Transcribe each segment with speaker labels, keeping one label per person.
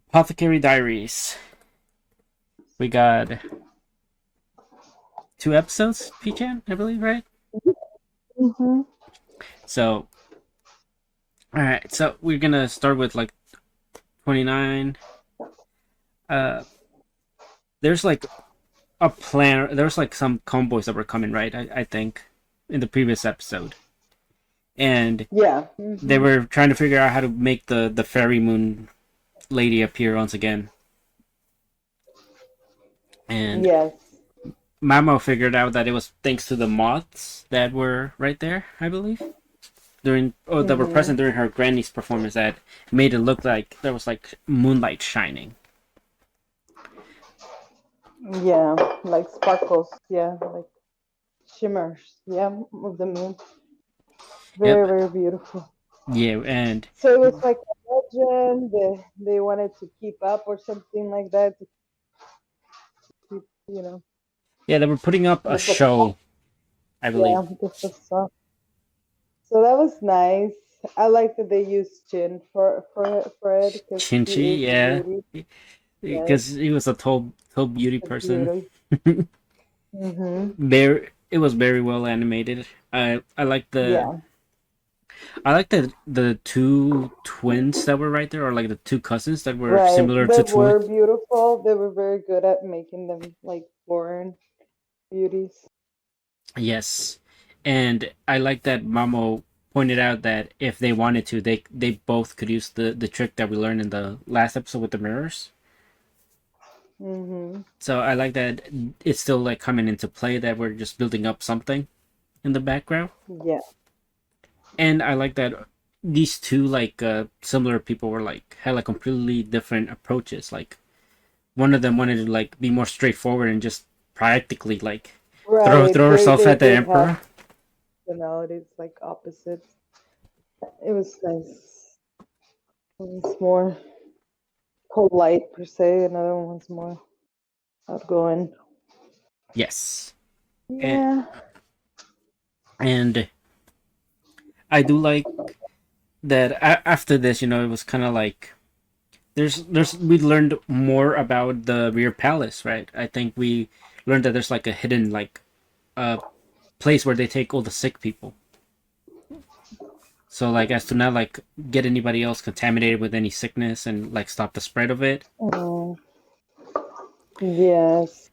Speaker 1: Apothecary Diaries. We got 2 episodes, P-Chan, I believe, right?
Speaker 2: Mm-hmm.
Speaker 1: So, alright, so we're gonna start with like 29. Uh, there's like a plan, there's like some convoys that were coming, right? I think, in the previous episode. And
Speaker 2: Yeah.
Speaker 1: they
Speaker 2: Mm-hmm.
Speaker 1: were trying to figure out how to make the fairy moon lady appear once again. And
Speaker 2: Yes.
Speaker 1: Mamo figured out that it was thanks to the moths that were right there, I believe. That were
Speaker 2: Mm-hmm.
Speaker 1: present during her granny's performance that made it look like there was like moonlight shining.
Speaker 2: Yeah, like sparkles. Yeah, like shimmers. Yeah, of the moon.
Speaker 1: Yep.
Speaker 2: Very, very beautiful.
Speaker 1: Yeah, and
Speaker 2: So it was like a legend. They wanted to keep up or something like that to keep,
Speaker 1: yeah, they were putting up a
Speaker 2: the facade.
Speaker 1: show, I believe.
Speaker 2: Yeah, the facade. So that was nice. I like that they used Chin for it because he
Speaker 1: Chinchi,
Speaker 2: is the
Speaker 1: yeah,
Speaker 2: beauty. Yes,
Speaker 1: because he was a tall beauty
Speaker 2: the
Speaker 1: person.
Speaker 2: beauty. Mm-hmm.
Speaker 1: Very, it was very well animated. I like the
Speaker 2: Yeah.
Speaker 1: I like the two twins that were right there, or like the two cousins that were
Speaker 2: Right.
Speaker 1: similar
Speaker 2: They
Speaker 1: to twins.
Speaker 2: were beautiful. They were very good at making them like foreign beauties.
Speaker 1: Yes, and I like that Mamo pointed out that if they wanted to, they both could use the trick that we learned in the last episode with the mirrors.
Speaker 2: Mm-hmm.
Speaker 1: So I like that it's still like coming into play that we're just building up something in the background,
Speaker 2: Yeah.
Speaker 1: and I like that these two like similar people were like had like completely different approaches. Like one of them wanted to like be more straightforward and just practically like throw
Speaker 2: Right.
Speaker 1: throw
Speaker 2: They
Speaker 1: herself
Speaker 2: they
Speaker 1: at the
Speaker 2: did have
Speaker 1: emperor.
Speaker 2: personalities like opposites. It was nice. One's more polite per se, another one's more outgoing.
Speaker 1: Yes, and
Speaker 2: Yeah.
Speaker 1: and I do like that after this, it was kind of like there's we learned more about the rear palace, right? I think we learned that there's like a hidden like uh place where they take all the sick people. So like as to not like get anybody else contaminated with any sickness and like stop the spread of it.
Speaker 2: Oh, yes.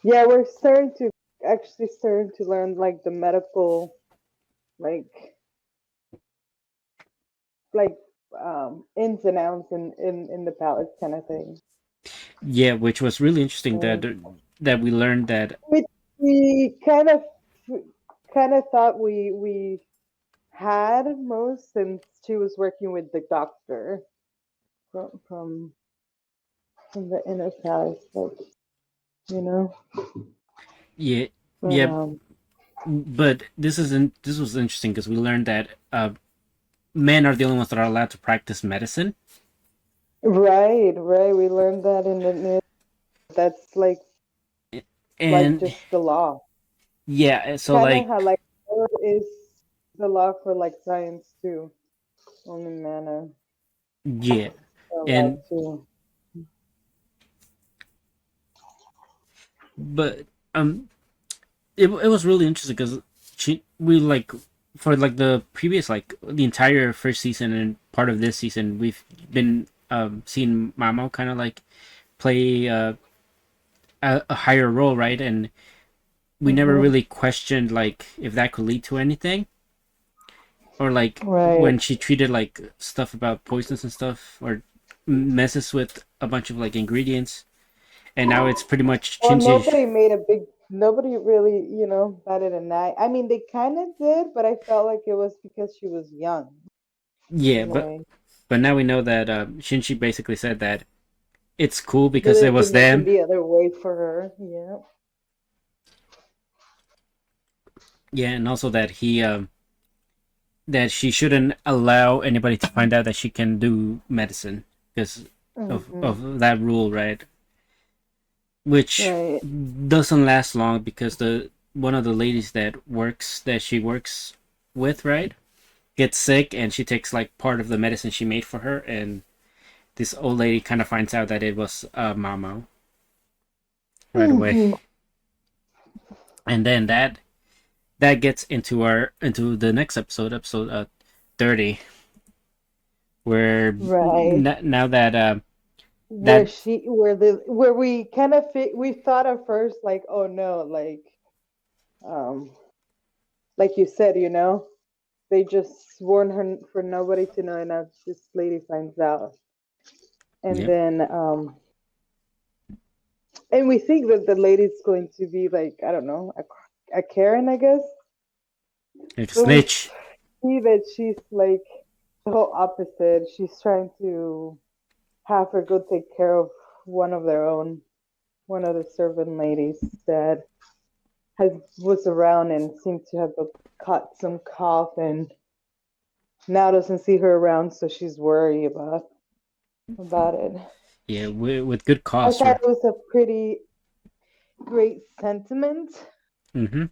Speaker 2: Yeah, we're starting to learn like the medical like like ins and outs in the palace kind of thing.
Speaker 1: Yeah, which was really interesting
Speaker 2: Mm.
Speaker 1: that we learned that.
Speaker 2: Which we kind of thought we had most since she was working with the doctor from from, from the inner palace, like you know.
Speaker 1: Yeah,
Speaker 2: But
Speaker 1: yeah, but this was interesting because we learned that men are the only ones that are allowed to practice medicine.
Speaker 2: right, right. We learned that in the that's like
Speaker 1: And
Speaker 2: just the law.
Speaker 1: yeah, so
Speaker 2: Kind of
Speaker 1: like
Speaker 2: how like art is the law for like science too. Only manner
Speaker 1: yeah,
Speaker 2: are allowed
Speaker 1: and
Speaker 2: to.
Speaker 1: but it was really interesting because we like for like the previous like the entire first season and part of this season we've been seeing Mamo kind of like play a higher role, right? And we never
Speaker 2: Hmm.
Speaker 1: really questioned like if that could lead to anything, or like
Speaker 2: Right.
Speaker 1: when she treated like stuff about poisons and stuff, or messes with a bunch of like ingredients, and now it's pretty much
Speaker 2: Well,
Speaker 1: Chinchi.
Speaker 2: nobody really, batted an eye. I mean, they kind of did, but I felt like it was because she was young
Speaker 1: Yeah,
Speaker 2: in a
Speaker 1: but
Speaker 2: way.
Speaker 1: now we know that Shinji basically said that it's cool
Speaker 2: That
Speaker 1: because it
Speaker 2: it
Speaker 1: was
Speaker 2: can open
Speaker 1: them.
Speaker 2: the other way for her. Yeah.
Speaker 1: Yeah, and also that that she shouldn't allow anybody to find out that she can do medicine because
Speaker 2: Hmm.
Speaker 1: of that rule, right? Which
Speaker 2: Right.
Speaker 1: doesn't last long because the one of the ladies that she works with, right, gets sick and she takes like part of the medicine she made for her, and this old lady kind of finds out that it was Mamo right away,
Speaker 2: Mhm.
Speaker 1: and then that gets into the next episode, episode 30, where
Speaker 2: Right.
Speaker 1: now that
Speaker 2: Where
Speaker 1: that
Speaker 2: she, where we kind of we thought at first like, oh no, um, like you said, they just warned her for nobody to know, and now this lady finds out, and
Speaker 1: yep,
Speaker 2: then and we think that the lady's going to be like, I don't know, a Karen, I guess,
Speaker 1: like a
Speaker 2: but we
Speaker 1: snitch.
Speaker 2: see that she's like the whole opposite. She's trying to have her go take care of one of their own, one of the servant ladies that was around and seemed to have caught some cough, and now doesn't see her around, so she's worried about it.
Speaker 1: Yeah, with good
Speaker 2: I
Speaker 1: cause.
Speaker 2: thought it was a pretty great sentiment,
Speaker 1: Mm-hmm.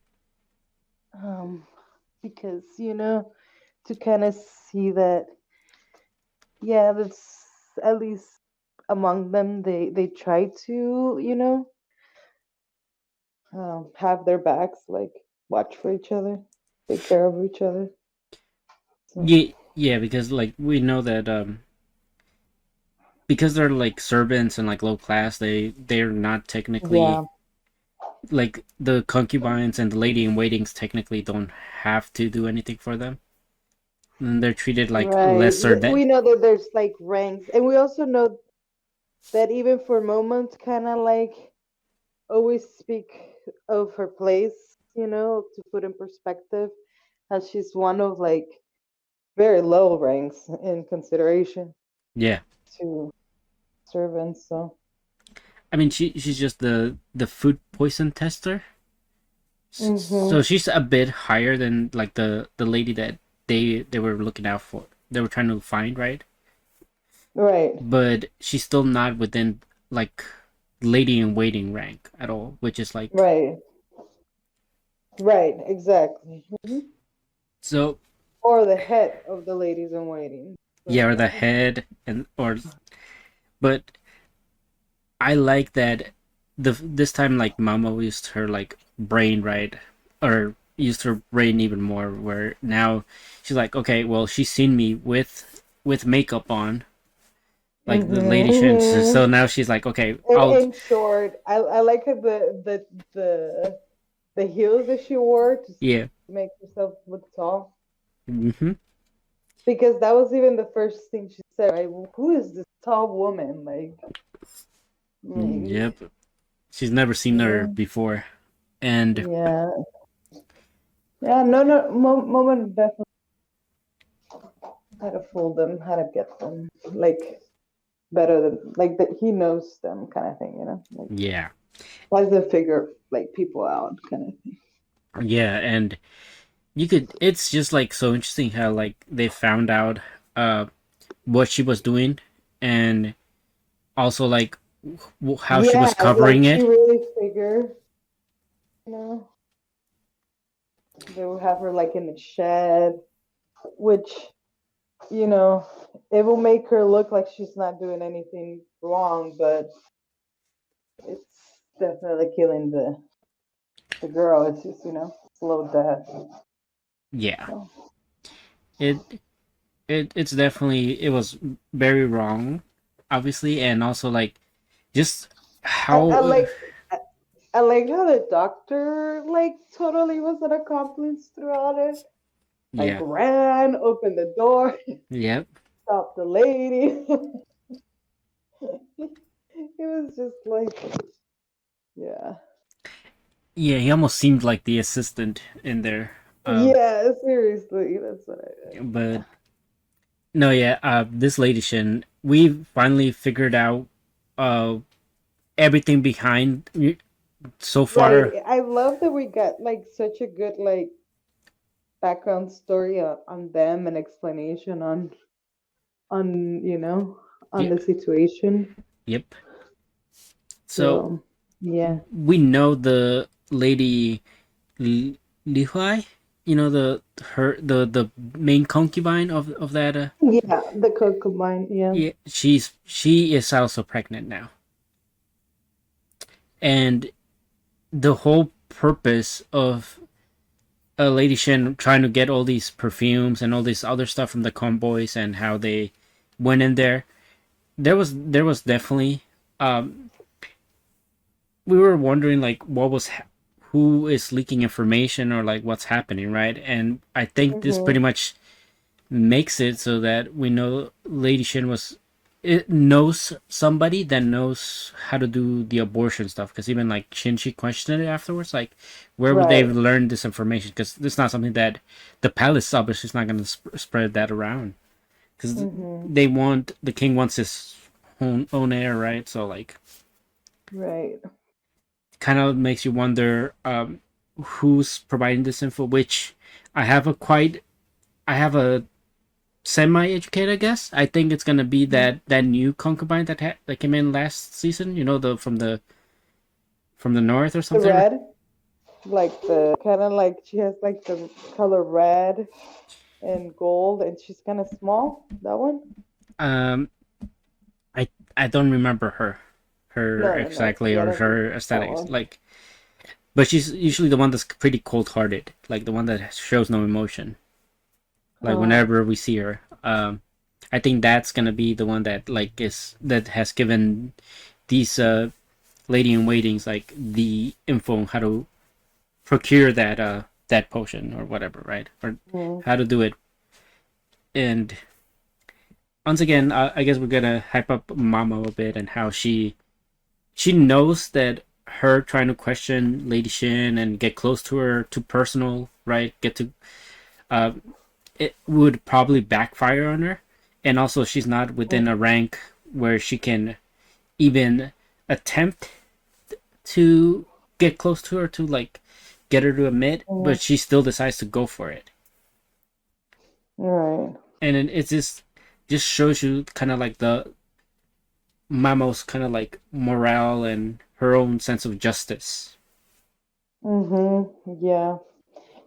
Speaker 2: um, because to kind of see that, yeah, that's at least among them, they try to have their backs, like watch for each other, take care of each other. So,
Speaker 1: Yeah, yeah, because like we know that because they're like servants and like low class, they're not technically
Speaker 2: yeah,
Speaker 1: like the concubines and the lady in waitings technically don't have to do anything for them. And they're treated like
Speaker 2: right.
Speaker 1: lesser than.
Speaker 2: We know that there's like ranks, and we also know that even for moments, kind of like always speak of her place, to put in perspective, as she's one of like very low ranks in consideration
Speaker 1: Yeah,
Speaker 2: to servants. So,
Speaker 1: I mean she's just the food poison tester. So
Speaker 2: hmm,
Speaker 1: she's a bit higher than like the lady that they were looking out for. They were trying to find, right?
Speaker 2: right,
Speaker 1: But she's still not within like lady in waiting rank at all, which is like
Speaker 2: right, right, exactly. Mhm.
Speaker 1: so.
Speaker 2: Or the head of the ladies in waiting.
Speaker 1: Yeah,
Speaker 2: So
Speaker 1: or the
Speaker 2: that was,
Speaker 1: head and or but I like that this time like Mama used her like brain, right, or used her brain even more, where now she's like, okay, well she's seen me with makeup on, like the lady shouldn't,
Speaker 2: hmm.
Speaker 1: so now she's like, okay, I'll.
Speaker 2: In short, I like her the heels that she wore to
Speaker 1: Yeah.
Speaker 2: make herself look tall.
Speaker 1: Mm-hmm.
Speaker 2: Because that was even the first thing she said, right? Who is this tall woman?
Speaker 1: Yep, she's never seen her
Speaker 2: yeah,
Speaker 1: before. And
Speaker 2: yeah, yeah. No, no, moment definitely how to fool them, how to get them, like better than like that. He knows them, kind of thing, like
Speaker 1: yeah,
Speaker 2: tries to figure like people out, kind of thing.
Speaker 1: yeah, and it's just like so interesting how like they found out uh what she was doing, and also like how she
Speaker 2: Yeah,
Speaker 1: was
Speaker 2: like
Speaker 1: covering
Speaker 2: she
Speaker 1: it.
Speaker 2: really figured, you know, they would have her like in the shed, which you know, it will make her look like she's not doing anything wrong, but it's definitely killing the girl. It's just slow death.
Speaker 1: Yeah,
Speaker 2: So
Speaker 1: it it's definitely, it was very wrong, obviously, and also like just
Speaker 2: I
Speaker 1: how
Speaker 2: like I, I like how the doctor like totally was an accomplice throughout it. Like
Speaker 1: yeah,
Speaker 2: ran, opened the door,
Speaker 1: yep,
Speaker 2: stopped the lady. It was just like, yeah,
Speaker 1: yeah, he almost seemed like the assistant in there.
Speaker 2: yeah. Seriously, that's what
Speaker 1: But no, yeah, this lady Shin, we finally figured out uh everything behind so
Speaker 2: Right.
Speaker 1: far.
Speaker 2: I love that we got like such a good like background story on them and explanation on on
Speaker 1: Yeah,
Speaker 2: the situation.
Speaker 1: yep. So
Speaker 2: So yeah,
Speaker 1: we know the lady Li Huai. the main concubine of that.
Speaker 2: Yeah, the concubine. Yeah.
Speaker 1: Yeah, she is also pregnant now, and the whole purpose of Lady Shin trying to get all these perfumes and all this other stuff from the convoys and how they went in there. There was definitely um we were wondering like who is leaking information or like what's happening, right? And I think this
Speaker 2: Mm-hmm.
Speaker 1: pretty much makes it so that we know Lady Shin it knows somebody that knows how to do the abortion stuff, because even like Shinji questioned it afterwards, like where would they
Speaker 2: Right.
Speaker 1: learn this information, because it's not something that the palace obviously is not going to spread that around, because
Speaker 2: Mm-hmm.
Speaker 1: the king wants his own heir, right? So like
Speaker 2: Right.
Speaker 1: kind of makes you wonder who's providing this info, which I have a quite I have a semi-educated, I guess. I think it's gonna be that new concubine that came in last season. The from the north or
Speaker 2: The
Speaker 1: something.
Speaker 2: red, like the kind of like she has like the color red and gold, and she's kind of small. That one?
Speaker 1: Um, I I don't remember her
Speaker 2: No, no, no.
Speaker 1: exactly,
Speaker 2: The
Speaker 1: or
Speaker 2: other one.
Speaker 1: her
Speaker 2: That
Speaker 1: aesthetics.
Speaker 2: one.
Speaker 1: Like, but she's usually the one that's pretty cold-hearted, like the one that shows no emotion. Like
Speaker 2: Oh.
Speaker 1: whenever we see her, I think that's gonna be the one that that has given these lady in waitings like the info on how to procure that potion or whatever, right? Or
Speaker 2: Mm-hmm.
Speaker 1: how to do it. And once again, I guess we're gonna hype up Mama a bit and how she knows that her trying to question Lady Shin and get close to her too personal, right? Get to uh, it would probably backfire on her, and also she's not within a rank where she can even attempt to get close to her to like get her to admit,
Speaker 2: Mm-hmm.
Speaker 1: but she still decides to go for it.
Speaker 2: Right.
Speaker 1: And then it just shows you kind of like the Mamo's kind of like morale and her own sense of justice.
Speaker 2: Mm-hmm. Yeah.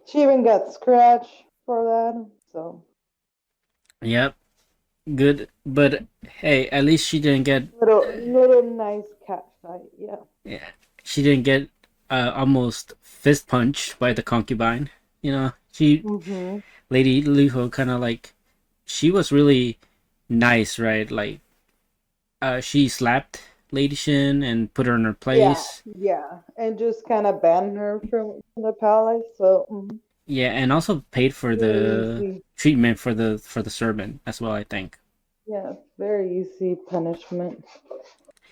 Speaker 2: She even got scratched for that. So
Speaker 1: Yep, good. But hey, at least she didn't get
Speaker 2: little nice cat fight. Yeah.
Speaker 1: yeah, she didn't get almost fist punched by the concubine.
Speaker 2: Mm-hmm.
Speaker 1: Lady Liho kind of like she was really nice, right? Like she slapped Lady Shin and put her in her
Speaker 2: Yeah.
Speaker 1: place.
Speaker 2: Yeah. And just kind of banned her from the palace. So
Speaker 1: Yeah, and also paid for
Speaker 2: very
Speaker 1: the
Speaker 2: easy.
Speaker 1: treatment for the servant as well, I think.
Speaker 2: Yeah. Very easy punishment.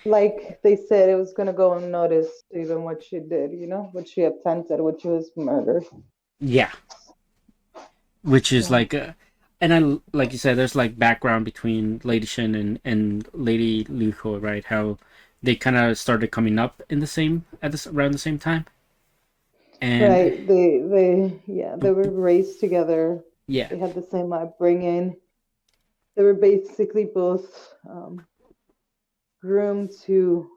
Speaker 2: Like they said, it was gonna go unnoticed, even what she did. What she attempted, which was murder.
Speaker 1: Yeah, which is
Speaker 2: So.
Speaker 1: like and I like you said, there's like background between Lady Shin and Lady Liu, right? How they kind of started coming up in the same at this around the same time, and
Speaker 2: Right. They were raised together.
Speaker 1: yeah,
Speaker 2: They had the same upbringing. They were basically both groomed to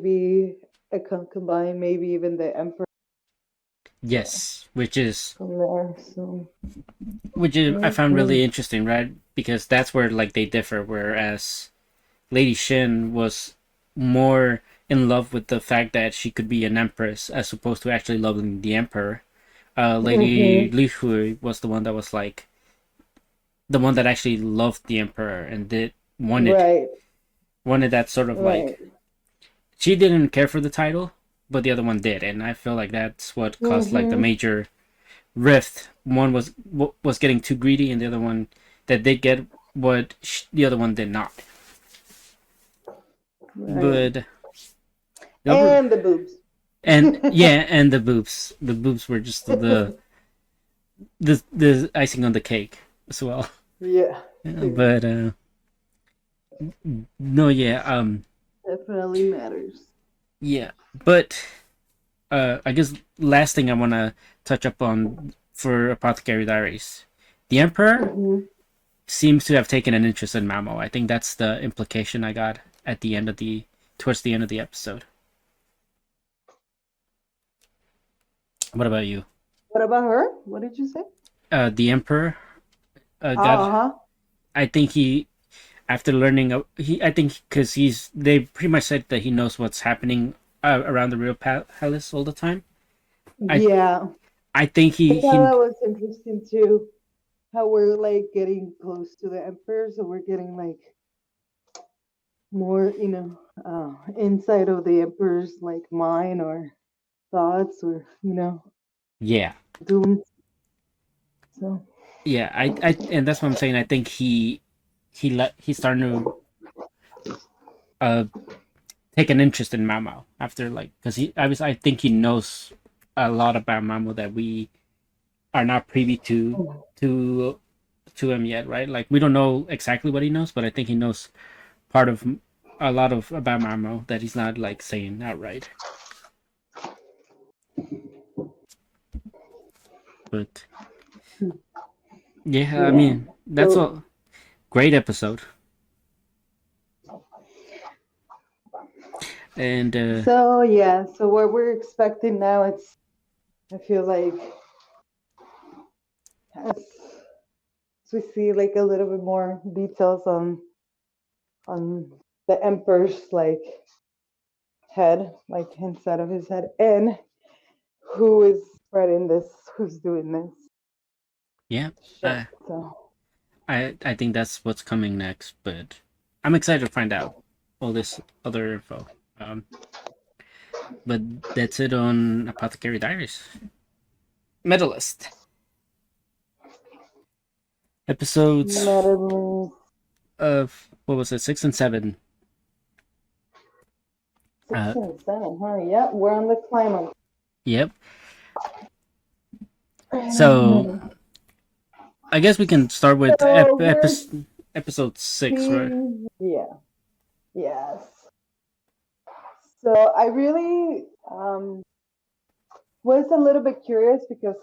Speaker 2: be a concubine, maybe even the emperor. So
Speaker 1: yes,
Speaker 2: from there, so
Speaker 1: which is I found
Speaker 2: mhm.
Speaker 1: really interesting, right? Because that's where like they differ. Whereas Lady Shin was more in love with the fact that she could be an empress as opposed to actually loving the emperor. Lady
Speaker 2: Mhm.
Speaker 1: Li Hui was the one that was like the one that actually loved the emperor and did
Speaker 2: Right.
Speaker 1: wanted that sort of
Speaker 2: Right.
Speaker 1: like she didn't care for the title, but the other one did, and I feel like that's what caused like the
Speaker 2: Mhm.
Speaker 1: major rift. One was getting too greedy, and the other one that did get what the other one did not.
Speaker 2: Right.
Speaker 1: But the over
Speaker 2: And the boobs.
Speaker 1: and yeah, and the boobs were just the icing on the cake as well.
Speaker 2: Yeah.
Speaker 1: Yeah,
Speaker 2: Yeah.
Speaker 1: but no, yeah,
Speaker 2: Definitely matters.
Speaker 1: yeah, but I guess last thing I want to touch up on for Apothecary Diaries, the Emperor
Speaker 2: Mhm.
Speaker 1: seems to have taken an interest in Mamo. I think that's the implication I got at the end of the towards the end of the episode. What about you?
Speaker 2: What about her? What did you say?
Speaker 1: The Emperor. God,
Speaker 2: Uh-huh.
Speaker 1: I think he after learning he I think because they pretty much said that he knows what's happening around the real palace all the time. I
Speaker 2: Yeah.
Speaker 1: I think
Speaker 2: I thought
Speaker 1: he
Speaker 2: that was interesting too. How we're like getting close to the emperor, so we're getting like more, inside of the emperor's like mind or thoughts or
Speaker 1: yeah.
Speaker 2: dooms. So
Speaker 1: Yeah, I and that's what I'm saying. I think he's starting to uh take an interest in Mamo after like because I think he knows a lot about Mamo that we are not privy to to him yet, right? Like we don't know exactly what he knows, but I think he knows part of a lot of about Mamo that he's not like saying outright. But yeah, I
Speaker 2: yeah.
Speaker 1: mean that's
Speaker 2: So
Speaker 1: a great episode, and
Speaker 2: so yeah. So what we're expecting now, I feel like as we see like a little bit more details on the emperor's like head, like inside of his head, and who is spreading this, who's doing this
Speaker 1: yeah,
Speaker 2: shit. So
Speaker 1: I think that's what's coming next. But I'm excited to find out all this other info. Um, but that's it on Apothecary Diaries. Medalist episodes
Speaker 2: Medalist
Speaker 1: of what was it, 6 and 7.
Speaker 2: six
Speaker 1: Uh,
Speaker 2: and seven, huh? Yeah, we're on the climax.
Speaker 1: yep. So I guess we can start with
Speaker 2: So we're
Speaker 1: episode 6, right?
Speaker 2: seeing, yeah, yes. So I really was a little bit curious because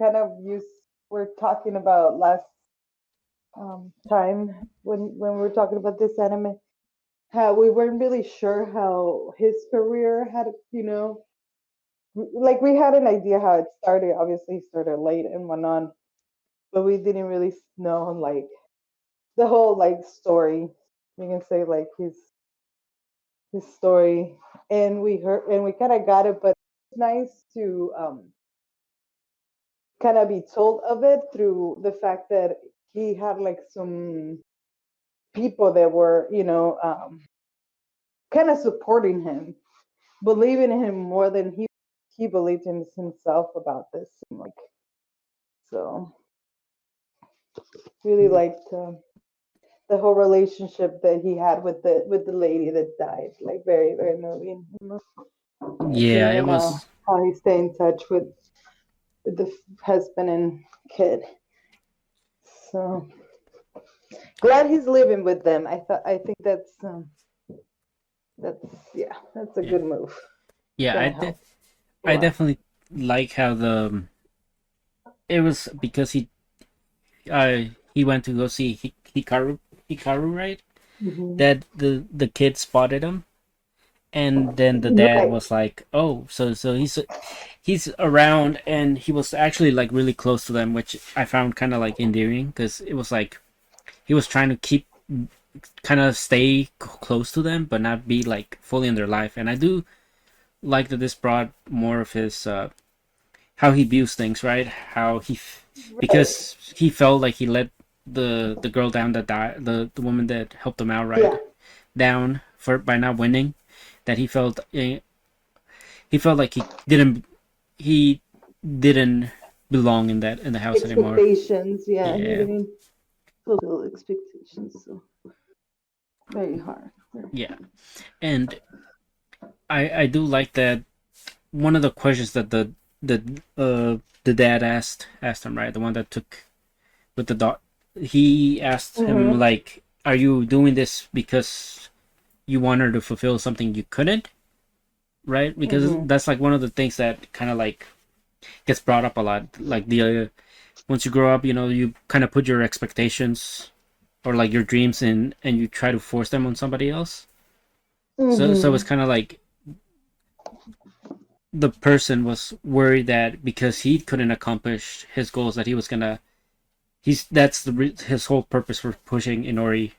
Speaker 2: kind of you were talking about last time when we were talking about this anime, how we weren't really sure how his career had, like we had an idea how it started. Obviously, he started late and went on, but we didn't really know like the whole like story. You can say like his story, and we kind of got it, but it's nice to kind of be told of it through the fact that he had like some people that were kind of supporting him, believing in him more than he believed in himself about this. Like, so really liked the whole relationship that he had with the lady that died. Like very very moving.
Speaker 1: Yeah, it
Speaker 2: Seeing
Speaker 1: was.
Speaker 2: how he stayed in touch with the husband and kid. So glad he's living with them. I think that's yeah, that's a
Speaker 1: Yeah,
Speaker 2: good move.
Speaker 1: yeah.
Speaker 2: Gonna help a
Speaker 1: I
Speaker 2: lot.
Speaker 1: definitely like how the it was because he went to go see Hikaru, right?
Speaker 2: Hmm.
Speaker 1: That the kid spotted him, and then the dad
Speaker 2: Right.
Speaker 1: was like, "Oh, so he's around," and he was actually like really close to them, which I found kind of like endearing because it was like he was trying to keep kind of stay close to them, but not be like fully in their life. And I do like that this brought more of his how he views things, right? How
Speaker 2: Right.
Speaker 1: because he felt like he let the girl down that died, the woman that helped him out, right,
Speaker 2: Yeah.
Speaker 1: down for by not winning. That he felt like he didn't belong in the house anymore.
Speaker 2: Expectations. Yeah, he
Speaker 1: Yeah,
Speaker 2: didn't fulfill expectations. So very hard.
Speaker 1: yeah, and I do like that one of the questions that the dad asked him, right, the one that took with the dog, he asked him
Speaker 2: Mm-hmm.
Speaker 1: like, "Are you doing this because you want her to fulfill something you couldn't?" Right, because
Speaker 2: Mm-hmm.
Speaker 1: that's like one of the things that kind of like gets brought up a lot. Like once you grow up, you kind of put your expectations or like your dreams in, and you try to force them on somebody else. So it's
Speaker 2: Mm-hmm.
Speaker 1: kind of like the person was worried that because he couldn't accomplish his goals, that he was gonna his whole purpose for pushing Inori,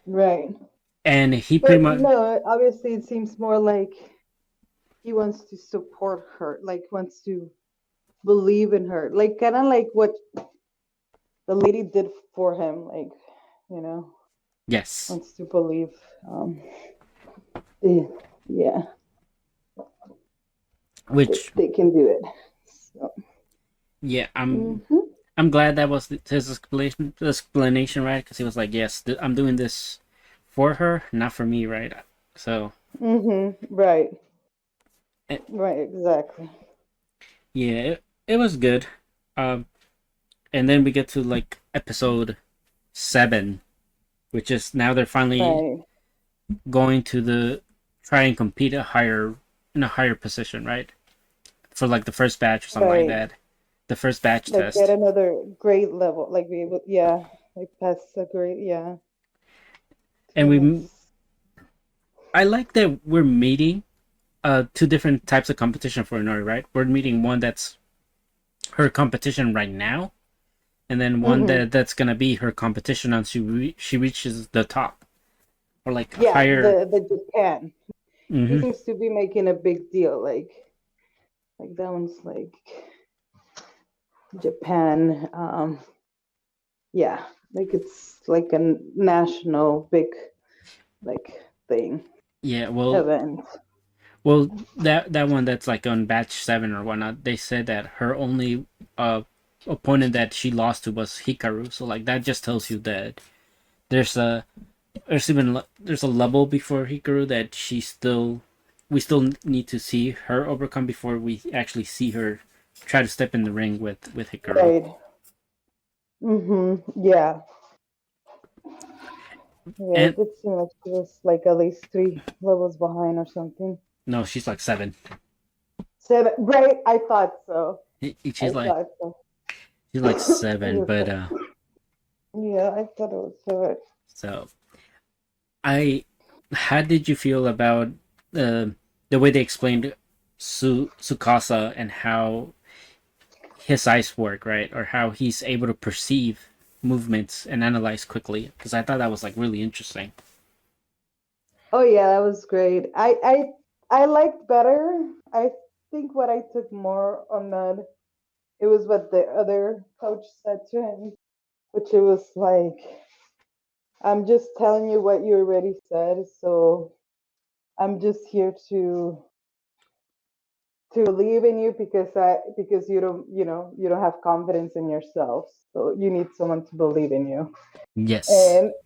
Speaker 2: Right.
Speaker 1: and he pretty
Speaker 2: But
Speaker 1: much
Speaker 2: no, obviously it seems more like he wants to support her, like wants to believe in her, like kind of like what the lady did for him, like you know,
Speaker 1: yes,
Speaker 2: wants to believe. Yeah, yeah,
Speaker 1: which
Speaker 2: they can do it. So,
Speaker 1: yeah,
Speaker 2: mhm.
Speaker 1: I'm glad that was his explanation, right? Because he was like, yes, I'm doing this for her, not for me, right? So
Speaker 2: Right.
Speaker 1: eh,
Speaker 2: Right. Exactly.
Speaker 1: yeah, it was good. Um, and then we get to like episode 7, which is now they're finally
Speaker 2: Right.
Speaker 1: going to the try and compete in a higher position, right? For like the first batch or something like
Speaker 2: Right.
Speaker 1: that. The first batch
Speaker 2: Like get
Speaker 1: test.
Speaker 2: another grade level, like be able, yeah, like pass a grade, yeah, to
Speaker 1: And
Speaker 2: the
Speaker 1: we
Speaker 2: next.
Speaker 1: I like that we're meeting two different types of competition for Inori, right? We're meeting one that's her competition right now, and then one
Speaker 2: Mm-hmm.
Speaker 1: that's gonna be her competition once she reaches the top or like
Speaker 2: Yeah,
Speaker 1: higher.
Speaker 2: the Japan. He
Speaker 1: Mm-hmm.
Speaker 2: seems to be making a big deal, like that one's like Japan. Yeah, like it's like a national big like thing
Speaker 1: Yeah,
Speaker 2: event.
Speaker 1: that one that's like on batch 7 or whatnot. They said that her only opponent that she lost to was Hikaru. So like that just tells you that there's a there's a level before Hikaru that we still need to see her overcome before we actually see her try to step in the ring with Hikaru.
Speaker 2: Right. Mm-hmm. Yeah. Yeah,
Speaker 1: And
Speaker 2: it did seem like she was like at least 3 levels behind or something.
Speaker 1: no, she's like 7.
Speaker 2: 7, right? I thought so.
Speaker 1: She's
Speaker 2: I
Speaker 1: like
Speaker 2: thought so.
Speaker 1: she's like 7,
Speaker 2: You're
Speaker 1: but
Speaker 2: correct. Yeah, I thought it was 7.
Speaker 1: so I how did you feel about the way they explained Sukasa and how his eyes work, right? Or how he's able to perceive movements and analyze quickly? Because I thought that was like really interesting.
Speaker 2: Oh yeah, that was great. I liked better. I think what I took more on that it was what the other coach said to him, which it was like, I'm just telling you what you already said, so I'm just here to believe in you because you don't have confidence in yourself, so you need someone to believe in you.
Speaker 1: Yes.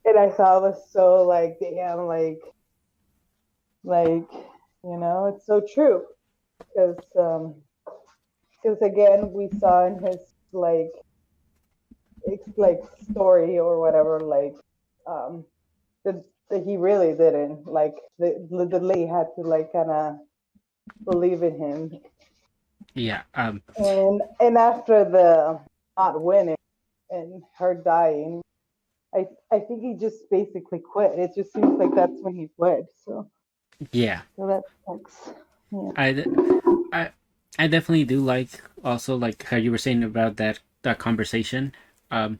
Speaker 2: And I thought it was so like damn like it's so true because again we saw in his like like story or whatever um that he really didn't like the lady had to like kind of believe in him.
Speaker 1: Yeah.
Speaker 2: And after the not winning and her dying, I think he just basically quit. It just seems like that's when he quit.
Speaker 1: Yeah.
Speaker 2: So that sucks. Yeah.
Speaker 1: I I I definitely do like also like how you were saying about that conversation. Um,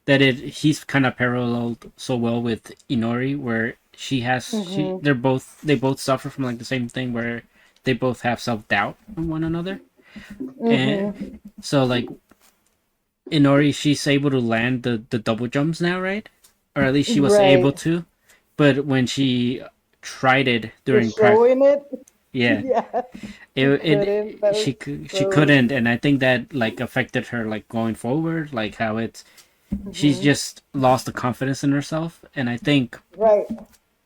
Speaker 1: that he's kind of paralleled so well with Inori, where
Speaker 2: Mm-hmm.
Speaker 1: they both suffer from like the same thing where they both have self doubt on one another, and
Speaker 2: Mm-hmm.
Speaker 1: so like Inori, she's able to land the double jumps now, right? Or at least she was able
Speaker 2: Right.
Speaker 1: to, but when she tried it during
Speaker 2: Just showing it.
Speaker 1: yeah,
Speaker 2: Yeah.
Speaker 1: it
Speaker 2: She
Speaker 1: it
Speaker 2: couldn't. That was
Speaker 1: she
Speaker 2: so.
Speaker 1: couldn't, and I think that like affected her like going forward, like how it's she's
Speaker 2: Mm-hmm.
Speaker 1: just lost the confidence in herself, and I think
Speaker 2: Right.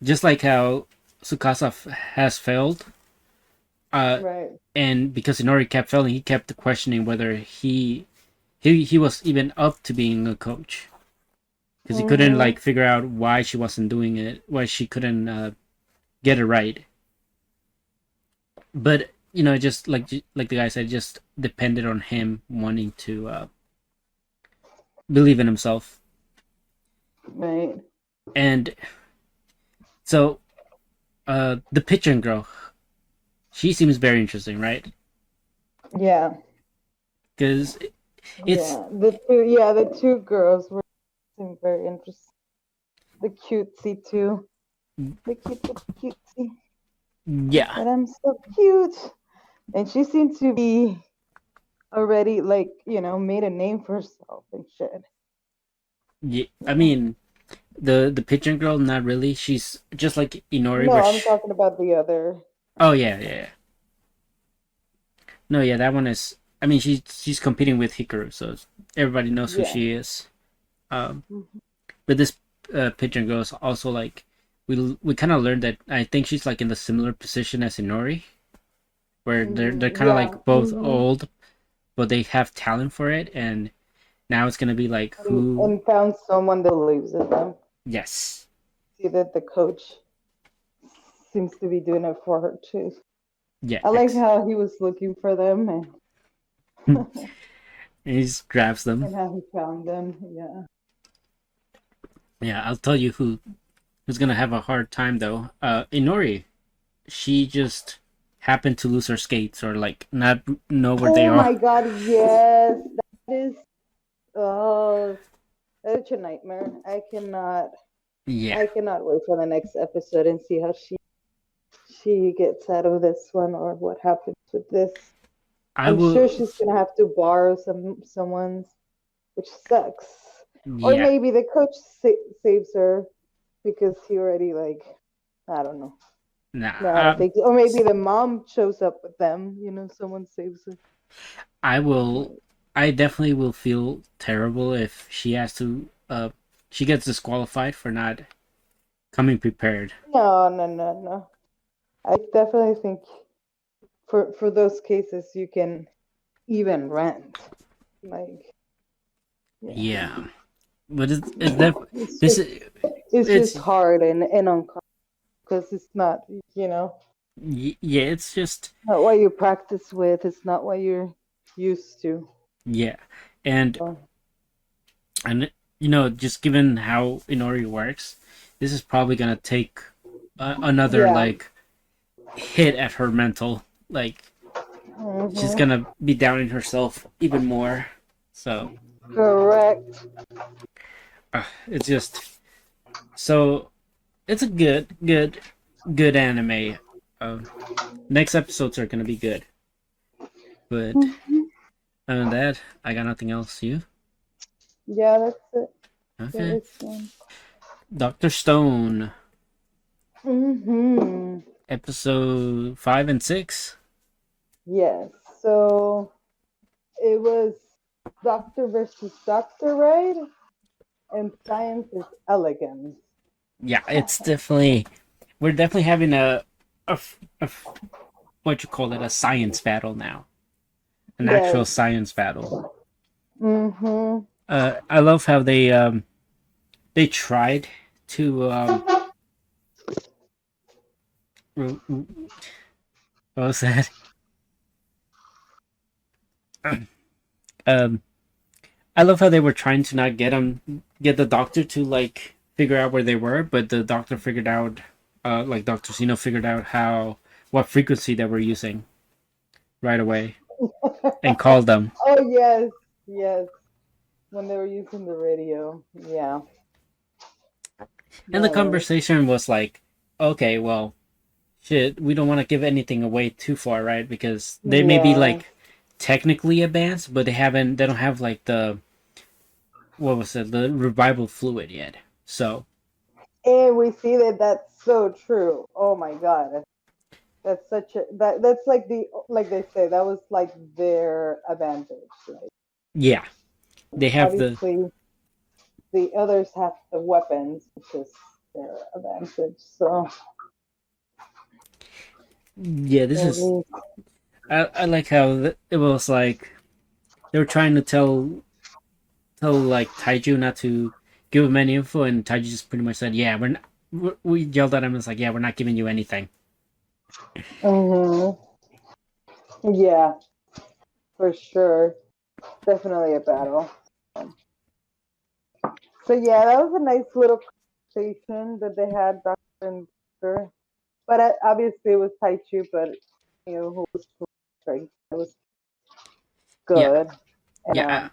Speaker 1: just like how Tsukasa has failed, uh,
Speaker 2: Right.
Speaker 1: and because Inori kept failing, he kept questioning whether he was even up to being a coach because he couldn't
Speaker 2: Mm-hmm.
Speaker 1: like figure out why she wasn't doing it, why she couldn't get it right. But just like the guy said, it just depended on him wanting to believe in himself.
Speaker 2: Right.
Speaker 1: And so the pitching girl, she seems very interesting, right?
Speaker 2: Yeah,
Speaker 1: Because it's
Speaker 2: the two girls were seemed very interesting. The cutesy too. The cutesy.
Speaker 1: yeah,
Speaker 2: But I'm so cute. And she seemed to be already like, made a name for herself and shit.
Speaker 1: yeah. I mean, the pigeon girl, not really. She's just like Inori,
Speaker 2: No,
Speaker 1: but
Speaker 2: I'm talking about the other.
Speaker 1: oh yeah, yeah, yeah. No, yeah, that one is. I mean, she's competing with Hikaru, so everybody knows who
Speaker 2: Yeah.
Speaker 1: she is. Um,
Speaker 2: Mhm.
Speaker 1: but this pigeon girl is also like we kind of learned that I think she's like in the similar position as Inori, where they're kind of
Speaker 2: Yeah.
Speaker 1: like both old, but they have talent for it, and now it's gonna be like who?
Speaker 2: And found someone that believes in them.
Speaker 1: Yes,
Speaker 2: See that the coach seems to be doing it for her too.
Speaker 1: yeah,
Speaker 2: I like how he was looking for them and
Speaker 1: and he just grabs them.
Speaker 2: and how he found them. Yeah.
Speaker 1: Yeah, I'll tell you who's gonna have a hard time though. Inori, she just happened to lose her skates or like not know where they
Speaker 2: Oh my
Speaker 1: are.
Speaker 2: god, yes. That is oh such a nightmare.
Speaker 1: Yeah,
Speaker 2: I cannot wait for the next episode and see how she gets out of this one or what happens with this.
Speaker 1: I
Speaker 2: I'm sure
Speaker 1: will.
Speaker 2: she's gonna have to borrow someone's, which sucks. Or
Speaker 1: Yeah,
Speaker 2: maybe the coach saves her because he already like I don't know.
Speaker 1: nah.
Speaker 2: No, I don't think so. Or maybe the mom shows up with them. Someone saves her.
Speaker 1: I will. I definitely will feel terrible if she has to. She gets disqualified for not coming prepared.
Speaker 2: No, no, no, no. I definitely think for those cases you can even rent. Like, yeah,
Speaker 1: Yeah, but
Speaker 2: it's
Speaker 1: this
Speaker 2: just
Speaker 1: is
Speaker 2: it's
Speaker 1: it's
Speaker 2: just hard and uncomfortable because it's not
Speaker 1: yeah, it's just
Speaker 2: not what you practice with. It's not what you're used to.
Speaker 1: yeah, and
Speaker 2: So,
Speaker 1: and just given how Inori works, this is probably gonna take another
Speaker 2: yeah.
Speaker 1: like hit at her mental. Like she's
Speaker 2: Hmm.
Speaker 1: gonna be downing herself even more. So
Speaker 2: Correct.
Speaker 1: it's just so it's a good anime. Next episodes are gonna be good, but
Speaker 2: Mhm.
Speaker 1: other than that, I got nothing else. You
Speaker 2: Yeah, that's it for
Speaker 1: okay?
Speaker 2: this one.
Speaker 1: Doctor Stone,
Speaker 2: Hmm.
Speaker 1: episode 5 and 6.
Speaker 2: Yes. So it was Doctor versus Doctor, right? And science is elegance.
Speaker 1: Yeah, it's definitely we're definitely having a what you call it, a science battle now, an actual
Speaker 2: Yes.
Speaker 1: science battle.
Speaker 2: Mm-hmm.
Speaker 1: I love how they tried to what was that? um, I love how they were trying to not get the doctor to like figure out where they were, but the doctor figured out, like Doctor Sino figured out how what frequency they were using right away and called them.
Speaker 2: Oh yes, yes. When they were using the radio. Yeah.
Speaker 1: And the
Speaker 2: That was.
Speaker 1: conversation was like, okay, well, shit, we don't want to give anything away too far, right? Because they may be
Speaker 2: Yeah.
Speaker 1: like technically advanced, but they don't have like the what was it, the revival fluid yet. So
Speaker 2: And we see that that's so true. Oh my god. That's such a that's like they say, that was like their advantage. Like
Speaker 1: yeah, they have the
Speaker 2: obviously the others have the weapons, which is their advantage. So
Speaker 1: yeah. This
Speaker 2: at
Speaker 1: is
Speaker 2: least
Speaker 1: I like how it was like they were trying to tell like Taiju not to give him any info, and Taiju just pretty much said, "Yeah, we're not." We yelled at him. It's like, "Yeah, we're not giving you anything."
Speaker 2: hmm yeah, for sure. Definitely a battle. So yeah, that was a nice little conversation that they had, Doctor and Doctor. But obviously it was Taichu, but who was like that was
Speaker 1: Yeah,
Speaker 2: good. And
Speaker 1: yeah,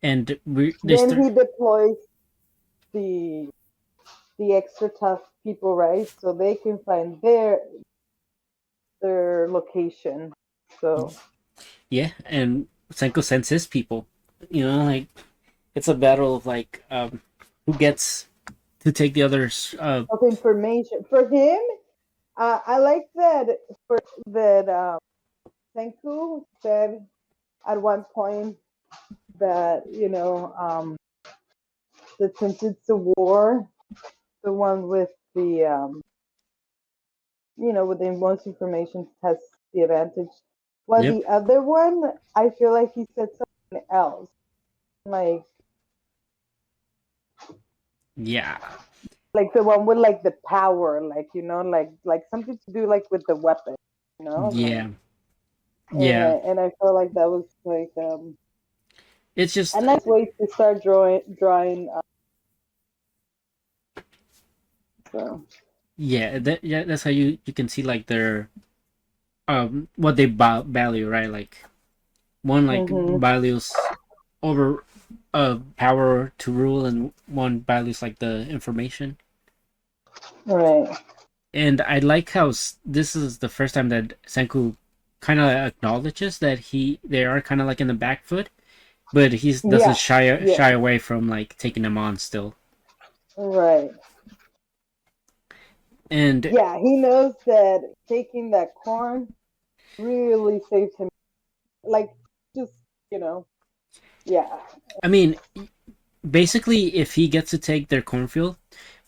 Speaker 1: and they
Speaker 2: then
Speaker 1: start.
Speaker 2: he deploys the extra tough people, right? So they can find their location. So
Speaker 1: Yeah, and Senko sends his people. Like it's a battle of like who gets to take the others.
Speaker 2: of information for him. I like that for that Senku said at one point that that since it's a war, the one with the with the most information has the advantage. While
Speaker 1: Yep.
Speaker 2: the other one, I feel like he said something else, like
Speaker 1: Yeah.
Speaker 2: the one with like the power, like like something to do like with the weapon, like.
Speaker 1: Yeah. Yeah.
Speaker 2: And I felt like that was like
Speaker 1: It's just
Speaker 2: a nice way to start drawing. So
Speaker 1: yeah. That's how you can see like their what they value, right? Like one like
Speaker 2: hmm
Speaker 1: values over power to rule, and one values like the information.
Speaker 2: right,
Speaker 1: And I like how this is the first time that Senku kind of acknowledges that they are kind of like in the back foot, but he doesn't
Speaker 2: yeah,
Speaker 1: shy
Speaker 2: yeah,
Speaker 1: away from like taking them on still.
Speaker 2: right,
Speaker 1: And
Speaker 2: yeah. He knows that taking that corn really saved him. Like just yeah,
Speaker 1: I mean, basically, if he gets to take their cornfield,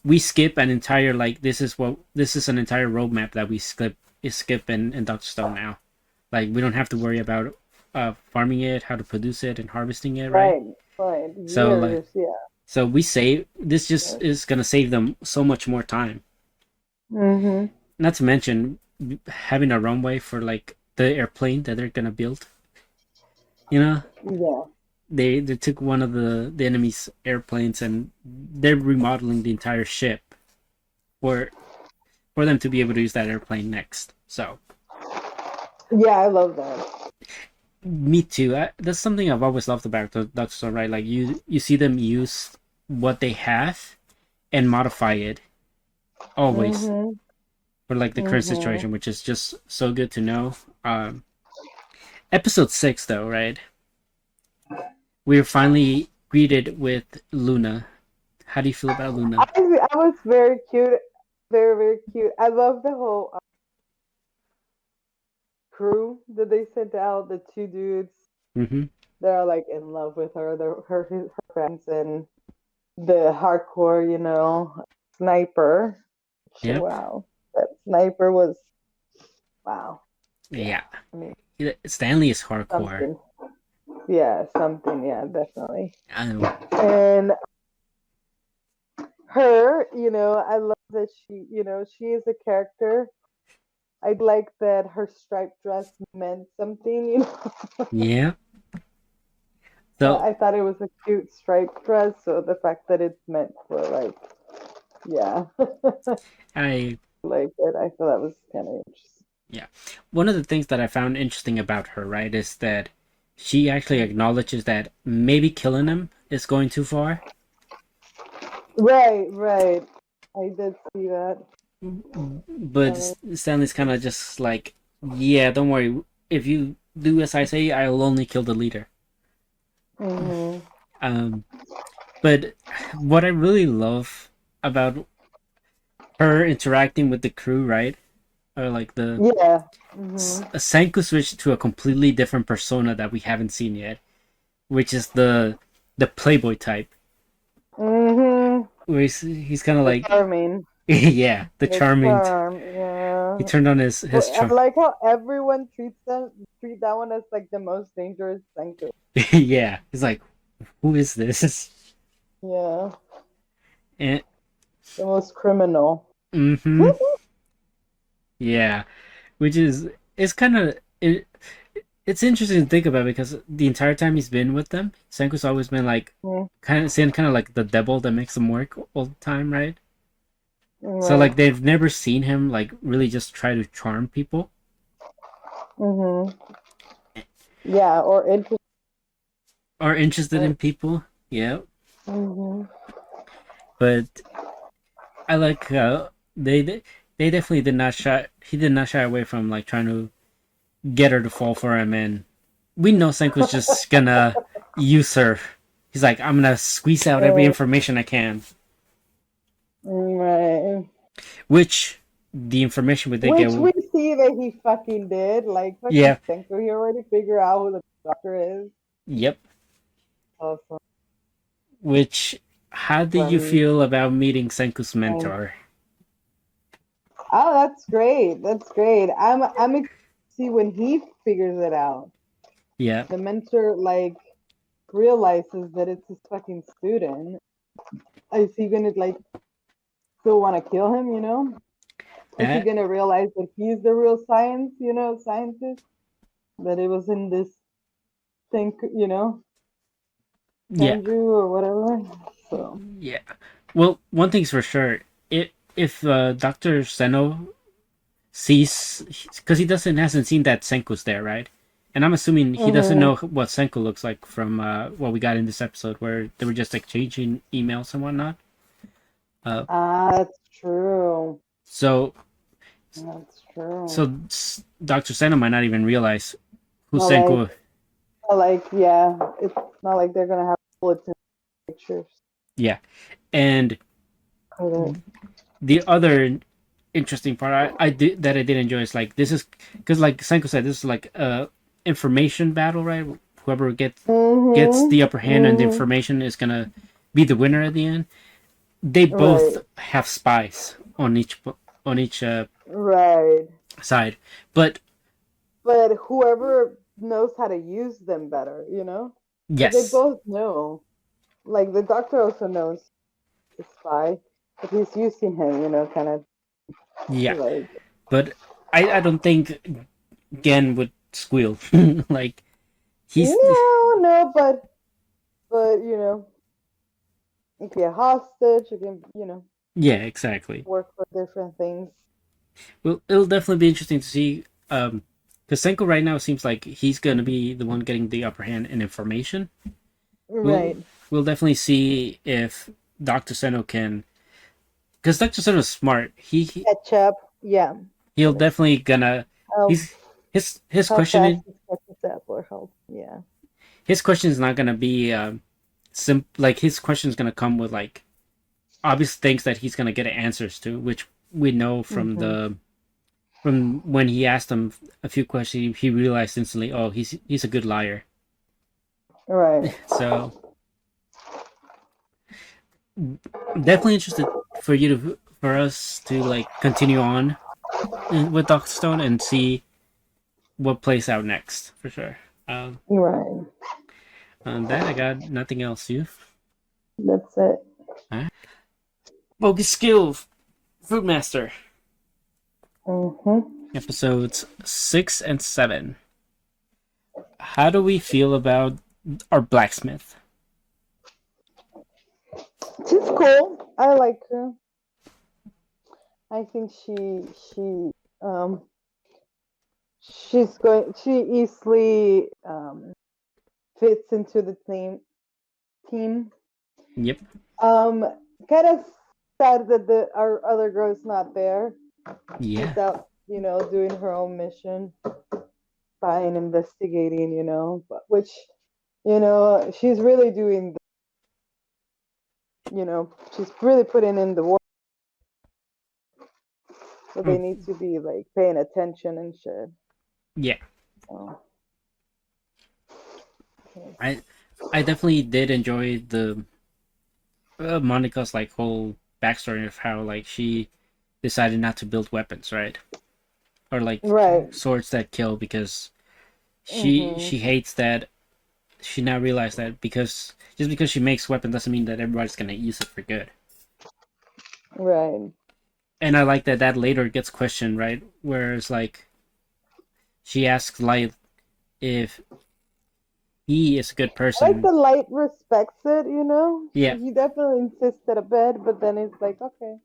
Speaker 1: we skip an entire like this is an entire roadmap that we skip in Doctor Stone now. Like we don't have to worry about farming it, how to produce it, and harvesting it, right?
Speaker 2: right, right.
Speaker 1: So like
Speaker 2: Years, yeah.
Speaker 1: so we save this just is gonna save them so much more time.
Speaker 2: hmm
Speaker 1: Not to mention having a runway for like the airplane that they're gonna build. You know,
Speaker 2: Yeah,
Speaker 1: they took one of the enemy's airplanes and they're remodeling the entire ship for for them to be able to use that airplane next. So
Speaker 2: yeah. I love that.
Speaker 1: me too. That's something I've always loved about the Doctor Stone, right? Like you see them use what they have and modify it always
Speaker 2: hmm
Speaker 1: for like the current
Speaker 2: hmm
Speaker 1: situation, which is just so good to know. Episode 6, though, right? We're finally greeted with Luna. How do you feel about Luna?
Speaker 2: I was very cute, very very cute. I love the whole crew that they sent out. The two dudes,
Speaker 1: Mm-hmm.
Speaker 2: they're like in love with her. Her friends and the hardcore, sniper.
Speaker 1: Yep.
Speaker 2: Wow, that sniper was wow. Yeah,
Speaker 1: Yeah.
Speaker 2: I mean
Speaker 1: Stanley is hardcore.
Speaker 2: something. Yeah, something. Yeah, definitely.
Speaker 1: Um,
Speaker 2: And her, I love that she is a character. I like that her striped dress meant something.
Speaker 1: yeah. So
Speaker 2: I thought it was a cute striped dress, so the fact that it's meant for like, yeah,
Speaker 1: I
Speaker 2: like it, I thought that was kind of interesting.
Speaker 1: yeah. One of the things that I found interesting about her, right, is that she actually acknowledges that maybe killing him is going too far.
Speaker 2: Right, right. I did see that.
Speaker 1: But Stanley's kind of just like, yeah, don't worry. If you do as I say, I'll only kill the leader.
Speaker 2: Mm-hmm.
Speaker 1: Um, but what I really love about her interacting with the crew, right? Or like
Speaker 2: Yeah. Mm-hmm.
Speaker 1: a Senku switch to a completely different persona that we haven't seen yet, which is the playboy type,
Speaker 2: Mm-hmm.
Speaker 1: where he's kind of
Speaker 2: The
Speaker 1: like,
Speaker 2: charming.
Speaker 1: yeah, the
Speaker 2: The
Speaker 1: charming.
Speaker 2: charm. Yeah.
Speaker 1: He turned on his
Speaker 2: I
Speaker 1: charm.
Speaker 2: like how everyone treat that one as like the most dangerous Senku.
Speaker 1: Yeah, he's like, who is this?
Speaker 2: Yeah.
Speaker 1: And
Speaker 2: The most criminal.
Speaker 1: mm-hmm, yeah, which is it's kind of it's interesting to think about because the entire time he's been with them, Senku's always been like
Speaker 2: Mm,
Speaker 1: kind of like the devil that makes them work all the time, right? So
Speaker 2: right.
Speaker 1: like they've never seen him like really just try to charm people.
Speaker 2: Mhm. Yeah, or interested.
Speaker 1: Are interested in people. Yeah,
Speaker 2: Mhm.
Speaker 1: but I like they definitely did not shy. He did not shy away from like trying to get her to fall for him, and we know Senku's just gonna use her. He's like, I'm gonna squeeze out every information I can,
Speaker 2: Right.
Speaker 1: which the information we did get.
Speaker 2: Which we see that he fucking did. Like fucking
Speaker 1: Yeah.
Speaker 2: Senko, he already figured out who the doctor is.
Speaker 1: Yep.
Speaker 2: Awesome.
Speaker 1: Which, how did you
Speaker 2: Funny.
Speaker 1: feel about meeting Senku's mentor?
Speaker 2: Oh, that's great. That's great. I'm excited to see when he figures it out.
Speaker 1: Yeah.
Speaker 2: The mentor like realizes that it's his fucking student. Is he gonna like still want to kill him? You know? Is he
Speaker 1: That.
Speaker 2: gonna realize that he's the real science? You know, scientist that it was in this thing. You know,
Speaker 1: Yeah.
Speaker 2: Andrew or whatever. So.
Speaker 1: Yeah. Well, one thing's for sure. If Doctor Seno sees, because he doesn't hasn't seen that Senku's there, right? And I'm assuming he doesn't
Speaker 2: Mhm.
Speaker 1: know what Senku looks like from what we got in this episode, where they were just exchanging emails and whatnot.
Speaker 2: That's true.
Speaker 1: So
Speaker 2: That's true.
Speaker 1: so Doctor Seno might not even realize who
Speaker 2: Not like,
Speaker 1: Senku.
Speaker 2: yeah, it's not like they're gonna have bulletin pictures.
Speaker 1: Yeah, and
Speaker 2: Okay.
Speaker 1: the other interesting part I did that I did enjoy is like this is because like Senku said, this is like a information battle, right? Whoever gets the
Speaker 2: Mhm.
Speaker 1: upper hand and the
Speaker 2: Mhm.
Speaker 1: information is gonna be the winner at the end. They both
Speaker 2: Right.
Speaker 1: have spies on each
Speaker 2: Right.
Speaker 1: side, but
Speaker 2: But whoever knows how to use them better, you know, because they
Speaker 1: yes,
Speaker 2: both know. Like the doctor also knows the spy, but he's using him, you know, kind of
Speaker 1: yeah,
Speaker 2: like.
Speaker 1: but I don't think Gen would squeal like he's
Speaker 2: No, no, but you know, it can be a hostage. It can, you know,
Speaker 1: yeah, exactly.
Speaker 2: work for different things.
Speaker 1: Well, it'll definitely be interesting to see. Because Senko right now seems like he's gonna be the one getting the upper hand in information. We'll
Speaker 2: Right.
Speaker 1: we'll definitely see if Doctor Seno can, because Doctor Seno's smart.
Speaker 2: Catch up. Yeah.
Speaker 1: He'll definitely gonna
Speaker 2: How
Speaker 1: he's his
Speaker 2: how fast
Speaker 1: question
Speaker 2: it catches up or how yeah.
Speaker 1: his question is not gonna be like his question is gonna come with like obvious things that he's gonna get answers to, which we know from
Speaker 2: Mm-hmm.
Speaker 1: from when he asked him a few questions. He realized instantly, oh, he's a good liar.
Speaker 2: Right.
Speaker 1: So definitely interested for you to for us to like continue on with Doctor Stone and see what plays out next for sure.
Speaker 2: Right.
Speaker 1: On that, I got nothing else. You?
Speaker 2: That's it.
Speaker 1: All right. Bogus skill, Fruitmaster,
Speaker 2: Mm-hmm.
Speaker 1: episodes 6 and 7. How do we feel about our blacksmith?
Speaker 2: She's cool. I like her. I think um she easily fits into the team.
Speaker 1: Yep.
Speaker 2: Um kind of sad that our other girl's not there.
Speaker 1: Yeah.
Speaker 2: She's out, you know, doing her own mission, spying, investigating, you know, but which, you know, she's really doing, you know, she's really putting in the work. So they
Speaker 1: Oh,
Speaker 2: need to be like paying attention and shit.
Speaker 1: yeah.
Speaker 2: So, yes.
Speaker 1: I definitely did enjoy the Monica's like whole backstory of how like she decided not to build weapons, right? Or like
Speaker 2: Right.
Speaker 1: swords that kill because
Speaker 2: Mm-hmm.
Speaker 1: she hates that she now realized that because just because she makes weapon doesn't mean that everybody's gonna use it for good.
Speaker 2: Right.
Speaker 1: And I like that that later gets questioned, right? Whereas like she asks Light if he is a good
Speaker 2: I like
Speaker 1: person.
Speaker 2: the light respects it, you know?
Speaker 1: Yeah,
Speaker 2: He definitely insisted a bit, but then it's like, okay,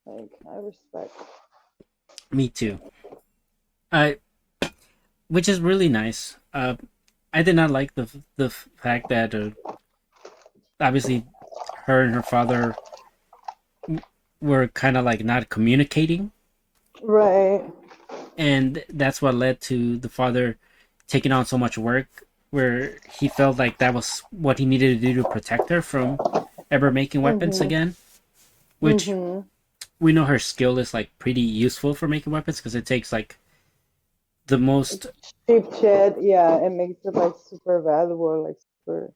Speaker 2: like, I respect.
Speaker 1: me too. I which is really nice. I did not like the fact that obviously her and her father were kind of like not communicating,
Speaker 2: Right.
Speaker 1: and that's what led to the father taking on so much work, where he felt like that was what he needed to do to protect her from ever making weapons
Speaker 2: Mhm.
Speaker 1: again. Which
Speaker 2: Mhm.
Speaker 1: we know her skill is like pretty useful for making weapons because it takes like the most.
Speaker 2: Cheap shit. Yeah, it makes it like super valuable, like super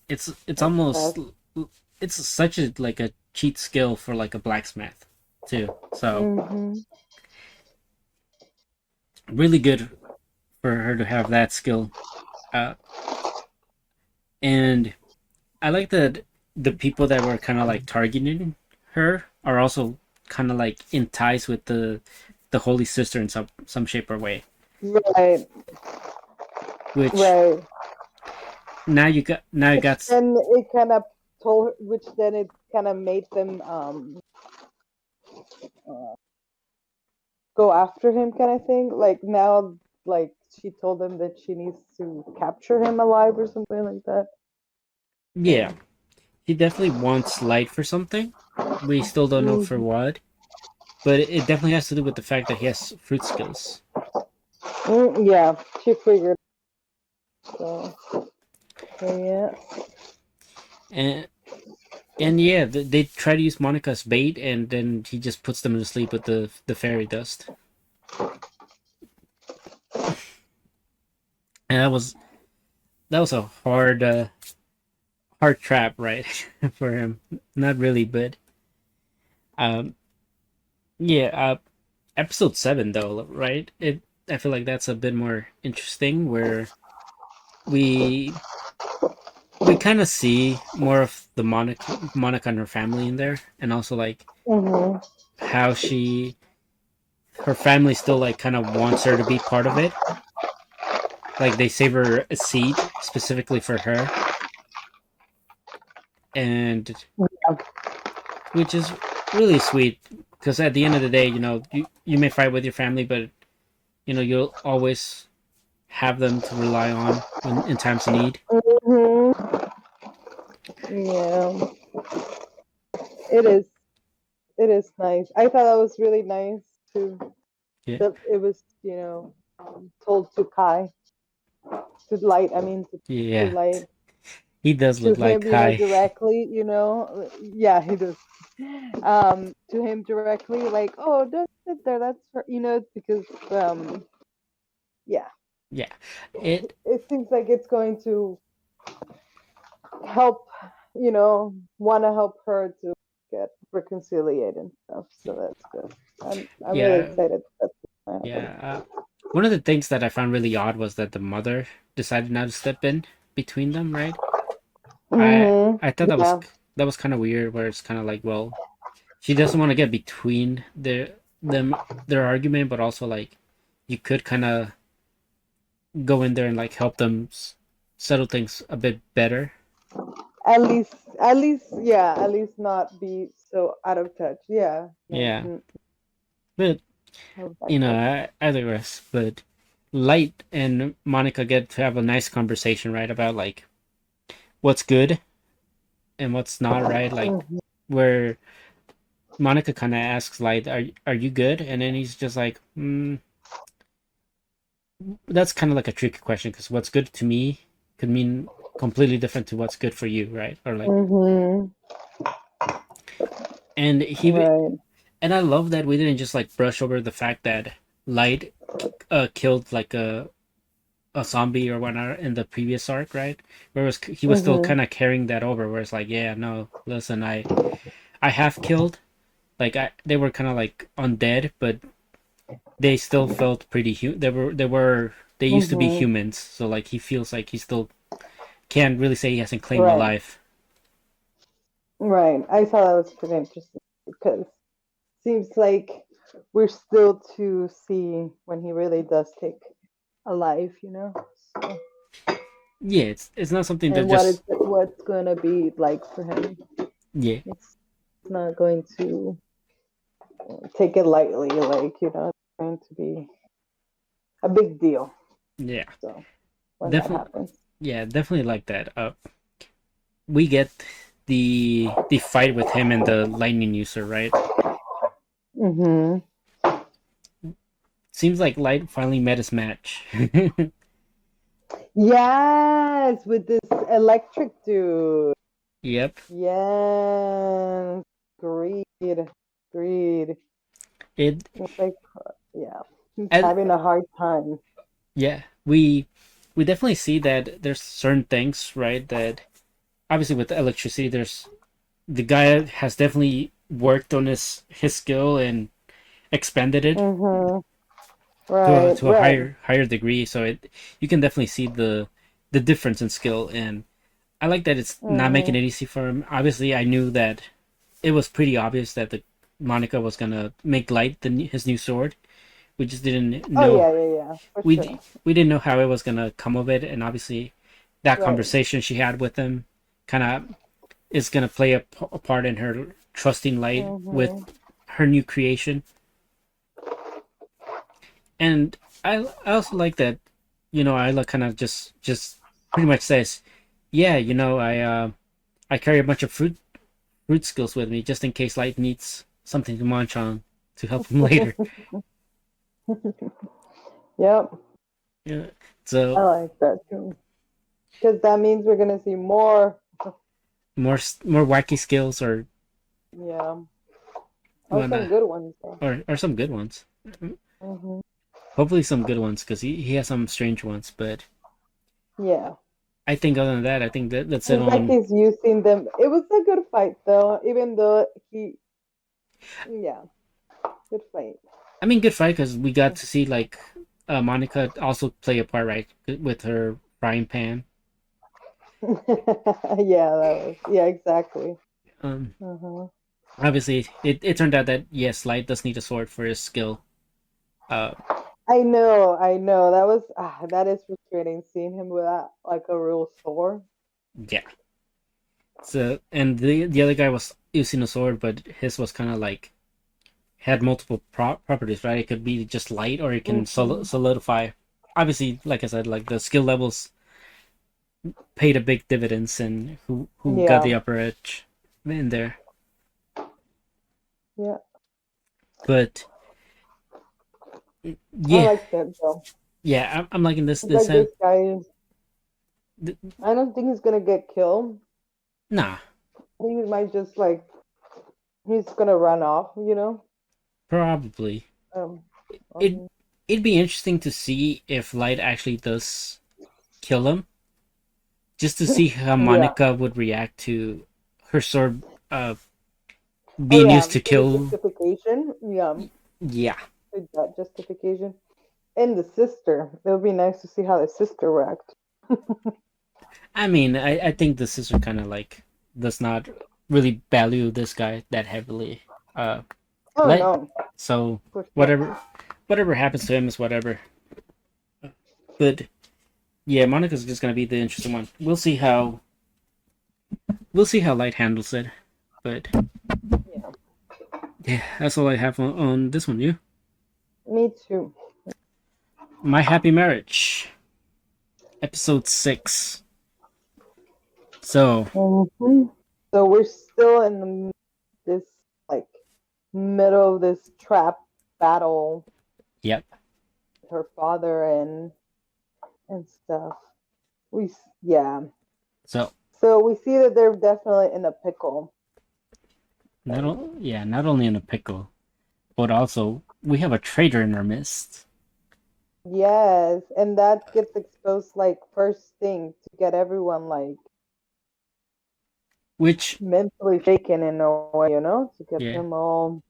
Speaker 1: It's
Speaker 2: like
Speaker 1: almost
Speaker 2: fast.
Speaker 1: it's such a like a cheat skill for like a blacksmith too. So
Speaker 2: Mhm.
Speaker 1: really good for her to have that skill. Uh, and I like that the people that were kind of like targeting her are also kind of like in ties with the Holy Sister in some shape or way.
Speaker 2: Right.
Speaker 1: Which
Speaker 2: Right.
Speaker 1: now you
Speaker 2: Which
Speaker 1: got
Speaker 2: then it kind of which then it kind of made them uh, go after him, kind of thing. Like now, like she told them that she needs to capture him alive or something like that.
Speaker 1: yeah.
Speaker 2: So,
Speaker 1: He definitely wants light for something. We still don't know for
Speaker 2: mhm.
Speaker 1: what, but it definitely has to do with the fact that he has fruit skills.
Speaker 2: Yeah, she figured. So, so yeah.
Speaker 1: And yeah, they try to use Monica as bait, and then he just puts them to sleep with the fairy dust. And that was a hard trap, right, for him. Not really, but um, yeah. Episode 7 though, right? I feel like that's a bit more interesting, where we we kind of see more of the Monica and her family in there, and also like
Speaker 2: Hmm.
Speaker 1: how her family still like kind of wants her to be part of it. Like they save her a seat specifically for her, and which is really sweet because at the end of the day, you may fight with your family, but you'll always have them to rely on when in times of need.
Speaker 2: Hmm. Yeah, it is. It is nice. I thought that was really nice too.
Speaker 1: Yeah,
Speaker 2: That it was, told to Kai, to Light. I mean, to
Speaker 1: yeah.
Speaker 2: Light,
Speaker 1: He does
Speaker 2: to
Speaker 1: look like
Speaker 2: him,
Speaker 1: Kai.
Speaker 2: directly. Yeah, he does. To him directly, like, oh, don't sit there. That's for because yeah,
Speaker 1: Yeah, it.
Speaker 2: it seems like it's going to help. Want to help her to get reconciliated and stuff. So that's good. I'm really
Speaker 1: Yeah,
Speaker 2: excited. That's gonna happen.
Speaker 1: yeah. One of the things that I found really odd was that the mother decided not to step in between them. Right. I thought that was
Speaker 2: Yeah.
Speaker 1: kind of weird. Where it's kind of like, well, she doesn't want to get between them their argument, but also like you could kind of go in there and like help them settle things a bit better.
Speaker 2: Yeah, at least not be so out of touch. Yeah, like
Speaker 1: Yeah, but
Speaker 2: no back touch.
Speaker 1: I digress. But Light and Monica get to have a nice conversation, right, about like what's good and what's not, right? Like
Speaker 2: Mhm.
Speaker 1: where Monica kind of asks Light, "Are you good?" And then he's just like, "That's kind of like a tricky question because what's good to me could mean completely different to what's good for you, right?" Or like,
Speaker 2: Mhm.
Speaker 1: and he
Speaker 2: Right.
Speaker 1: and I love that we didn't just like brush over the fact that Light killed like a zombie or whatnot in the previous arc, right? Whereas he was still
Speaker 2: Mhm.
Speaker 1: kind of carrying that over, where it's like, yeah, no, listen, I have killed, like they were kind of like undead, but they still felt pretty they used to be
Speaker 2: Mhm.
Speaker 1: humans, so like he feels like he still can't really say he hasn't claimed a
Speaker 2: Right.
Speaker 1: life.
Speaker 2: Right. I thought that was pretty interesting because seems like we're still to see when he really does take a life. So,
Speaker 1: Yeah, it's not something that
Speaker 2: and
Speaker 1: just
Speaker 2: what's gonna be like for him.
Speaker 1: yeah
Speaker 2: It's not going to take it lightly. Like it's going to be a big deal.
Speaker 1: Yeah,
Speaker 2: So when that
Speaker 1: definitely.
Speaker 2: happens.
Speaker 1: Yeah, definitely like that. We get the fight with him and the lightning user, right?
Speaker 2: Mm-hmm.
Speaker 1: Seems like Light finally met his match.
Speaker 2: Yes, with this electric dude.
Speaker 1: Yep.
Speaker 2: Yes. Agreed. Agreed.
Speaker 1: It
Speaker 2: It's like, yeah, he's
Speaker 1: as,
Speaker 2: having a hard time.
Speaker 1: yeah, we definitely see that there's certain things, right, that obviously with the electricity there's the guy has definitely worked on his skill and expanded it
Speaker 2: Mm-hmm.
Speaker 1: to a
Speaker 2: Right, right.
Speaker 1: higher degree, so it you can definitely see the difference in skill. And I like that it's not making
Speaker 2: Mm-hmm.
Speaker 1: it easy for him. Obviously, I knew that it was pretty obvious that the Monica was gonna make Light his new sword. We just didn't
Speaker 2: Oh
Speaker 1: know
Speaker 2: yeah, yeah, yeah, for sure.
Speaker 1: we didn't know how it was gonna come of it, and obviously that
Speaker 2: Right.
Speaker 1: conversation she had with him kind of is gonna play a part in her trusting Light with
Speaker 2: Mm-hmm.
Speaker 1: her new creation. And I also like that, Isla kind of just pretty much says, yeah, I carry a bunch of fruit skills with me just in case Light needs something to munch on to help him later.
Speaker 2: Yep,
Speaker 1: Yeah.
Speaker 2: I
Speaker 1: So
Speaker 2: like that too. Because that means we're gonna see more.
Speaker 1: more wacky skills
Speaker 2: Yeah, or some
Speaker 1: whatnot,
Speaker 2: good ones though.
Speaker 1: or some good ones.
Speaker 2: Mm-hmm.
Speaker 1: Hopefully some good ones because he has some strange ones. But
Speaker 2: Yeah,
Speaker 1: I think other than that, I think that's it
Speaker 2: seems like
Speaker 1: on.
Speaker 2: he's using them. It was a good fight though, even though he, yeah, good fight.
Speaker 1: I mean, good fight because we got to see like Monica also play a part, right, with her frying pan.
Speaker 2: Yeah, that was yeah, exactly.
Speaker 1: Um,
Speaker 2: Uh-huh.
Speaker 1: Obviously it turned out that yes, Light does need a sword for his skill. Uh,
Speaker 2: I know. That was that is frustrating seeing him without like a real sword.
Speaker 1: yeah. So and the other guy was using a sword, but his was kind of like had multiple properties, right? It could be just light, or it can
Speaker 2: Hmm.
Speaker 1: solidify. Obviously, like I said, like the skill levels paid a big dividends, and who got
Speaker 2: Yeah,
Speaker 1: the upper edge in there.
Speaker 2: yeah.
Speaker 1: But
Speaker 2: I
Speaker 1: yeah,
Speaker 2: like that though.
Speaker 1: yeah, I'm liking this.
Speaker 2: It's like this guy.
Speaker 1: Th-
Speaker 2: I don't think he's gonna get killed.
Speaker 1: nah,
Speaker 2: I think he might just like he's gonna run off. You know.
Speaker 1: probably
Speaker 2: Um.
Speaker 1: it.
Speaker 2: um,
Speaker 1: It'd be interesting to see if Light actually does kill him, just to see how
Speaker 2: yeah.
Speaker 1: Monica would react to her sword
Speaker 2: Oh
Speaker 1: being
Speaker 2: yeah.
Speaker 1: used to
Speaker 2: For the
Speaker 1: kill.
Speaker 2: justification. Yeah.
Speaker 1: Yeah,
Speaker 2: For that justification. And the sister. It would be nice to see how the sister react.
Speaker 1: I mean, I think the sister kind of like does not really value this guy that heavily. Uh,
Speaker 2: Oh
Speaker 1: let
Speaker 2: no,
Speaker 1: so
Speaker 2: for sure.
Speaker 1: whatever happens to him is whatever. But yeah, Monica's just gonna be the interesting one. We'll see how Light handles it. But
Speaker 2: Yeah.
Speaker 1: yeah, that's all I have on this one. You,
Speaker 2: Me too.
Speaker 1: My Happy Marriage, episode 6. So
Speaker 2: Hmm. So we're still in this like middle of this trap battle
Speaker 1: yep.
Speaker 2: with her father and stuff. Yeah.
Speaker 1: So
Speaker 2: So we see that they're definitely in a pickle.
Speaker 1: not only in a pickle, but also we have a traitor in our midst.
Speaker 2: Yes, and that gets exposed like first thing to get everyone like
Speaker 1: Which
Speaker 2: mentally shaken in a way, to get
Speaker 1: yeah,
Speaker 2: them all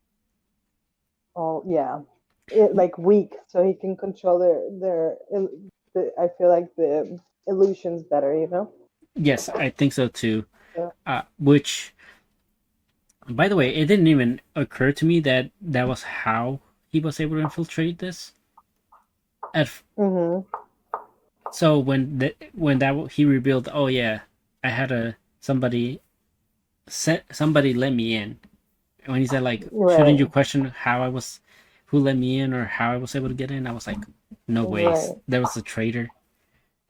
Speaker 2: yeah, like weak, so he can control I feel like the illusions better,
Speaker 1: yes, I think so too.
Speaker 2: Yeah.
Speaker 1: Which, by the way, it didn't even occur to me that that was how he was able to infiltrate this.
Speaker 2: Mm-hmm.
Speaker 1: So when that he revealed, oh yeah, I had a somebody let me in. When he said like, shouldn't you
Speaker 2: Right.
Speaker 1: question how I was, who let me in, or how I was able to get in? I was like, no ways.
Speaker 2: Right.
Speaker 1: There was a traitor.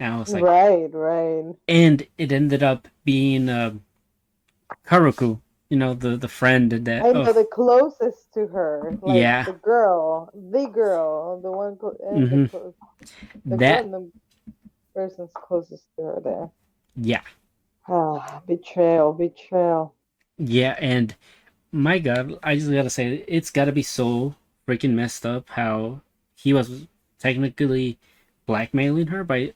Speaker 1: And I was like,
Speaker 2: Right. Right.
Speaker 1: and it ended up being Haruku, the friend that
Speaker 2: I know the
Speaker 1: of
Speaker 2: closest to her, like
Speaker 1: yeah,
Speaker 2: the girl, the one, and
Speaker 1: hmm
Speaker 2: the girl
Speaker 1: that
Speaker 2: and the person's closest to her there.
Speaker 1: yeah,
Speaker 2: Ah, betrayal, betrayal.
Speaker 1: yeah, and my God, I just gotta say, it's gotta be so freaking messed up how he was technically blackmailing her by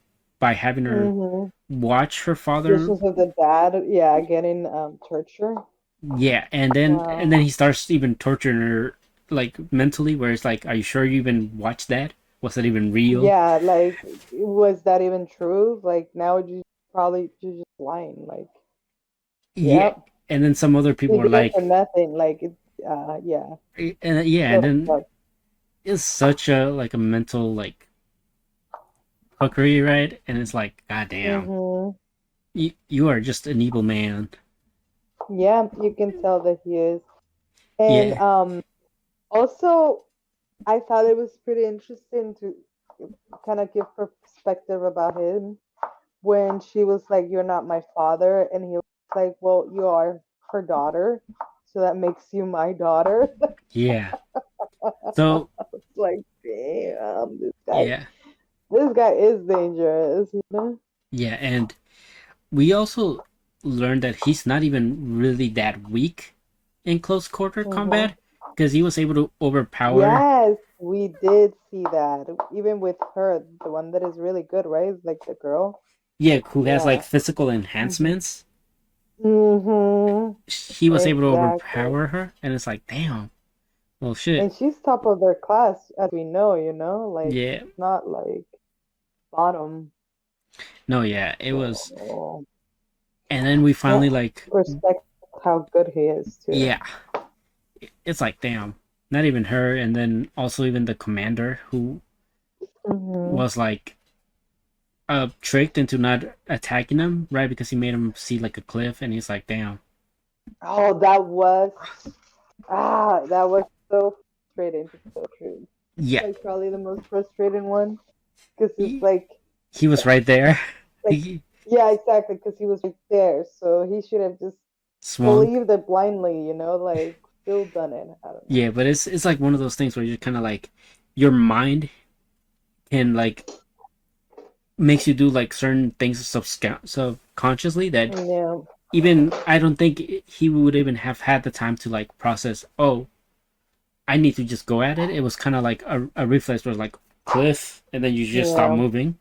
Speaker 1: having her
Speaker 2: Mm-hmm.
Speaker 1: watch her father.
Speaker 2: Visions of the dad, yeah, getting torture.
Speaker 1: Yeah, and then
Speaker 2: Wow.
Speaker 1: he starts even torturing her like mentally, where it's like, are you sure you even watched that? Was that even real?
Speaker 2: Yeah, like was that even true? Like now you probably you're just lying. Like,
Speaker 1: Yeah,
Speaker 2: yep,
Speaker 1: and then some other
Speaker 2: you
Speaker 1: people are
Speaker 2: did it for
Speaker 1: like,
Speaker 2: nothing. Like it, yeah,
Speaker 1: and yeah, and
Speaker 2: so
Speaker 1: then it's such a like a mental like fuckery, right? And it's like, god damn,
Speaker 2: mm-hmm.
Speaker 1: you are just an evil man.
Speaker 2: Yeah, you can tell that he is. And
Speaker 1: Yeah,
Speaker 2: also I thought it was pretty interesting to kind of give perspective about him when she was like, "You're not my father," and he was like, "Well, you are her daughter, so that makes you my daughter."
Speaker 1: yeah. So
Speaker 2: It's like, damn,
Speaker 1: yeah,
Speaker 2: this guy is dangerous, you know?
Speaker 1: yeah, and we also learned that he's not even really that weak in close quarter
Speaker 2: Hmm.
Speaker 1: combat because he was able to overpower.
Speaker 2: Yes, we did see that. Even with her, the one that is really good, right? Like the girl.
Speaker 1: Yeah, who has like
Speaker 2: Yeah.
Speaker 1: physical
Speaker 2: Hmm.
Speaker 1: enhancements.
Speaker 2: Hmm.
Speaker 1: He was able to
Speaker 2: Exactly.
Speaker 1: overpower her, and it's like, damn. Well, shit.
Speaker 2: And she's top of their class, as we know, you know? Like,
Speaker 1: Yeah.
Speaker 2: it's not like bottom.
Speaker 1: No, yeah. It was,
Speaker 2: So,
Speaker 1: and then we
Speaker 2: yeah,
Speaker 1: finally like,
Speaker 2: respect how good he is, too.
Speaker 1: yeah. It's like, damn. Not even her, and then also even the commander who
Speaker 2: Hmm.
Speaker 1: was like tricked into not attacking him, right? Because he made him see like a cliff, and he's like, damn.
Speaker 2: Oh, that was so frustrating. It's so true.
Speaker 1: Yeah.
Speaker 2: Like, probably the most frustrating one. Because it's
Speaker 1: He,
Speaker 2: like,
Speaker 1: he was right there.
Speaker 2: like,
Speaker 1: He
Speaker 2: yeah, exactly. Because he was right there. So he should have just
Speaker 1: swung.
Speaker 2: believed it blindly, you know? Like, still done it. I don't know.
Speaker 1: Yeah, but it's like one of those things where you're kind of like your mind can like makes you do like certain things subconsciously that
Speaker 2: Yeah.
Speaker 1: even I don't think he would even have had the time to like process. Oh, I need to just go at it. It was kind of like a reflex where like cliff, and then you just stop
Speaker 2: Yeah.
Speaker 1: moving.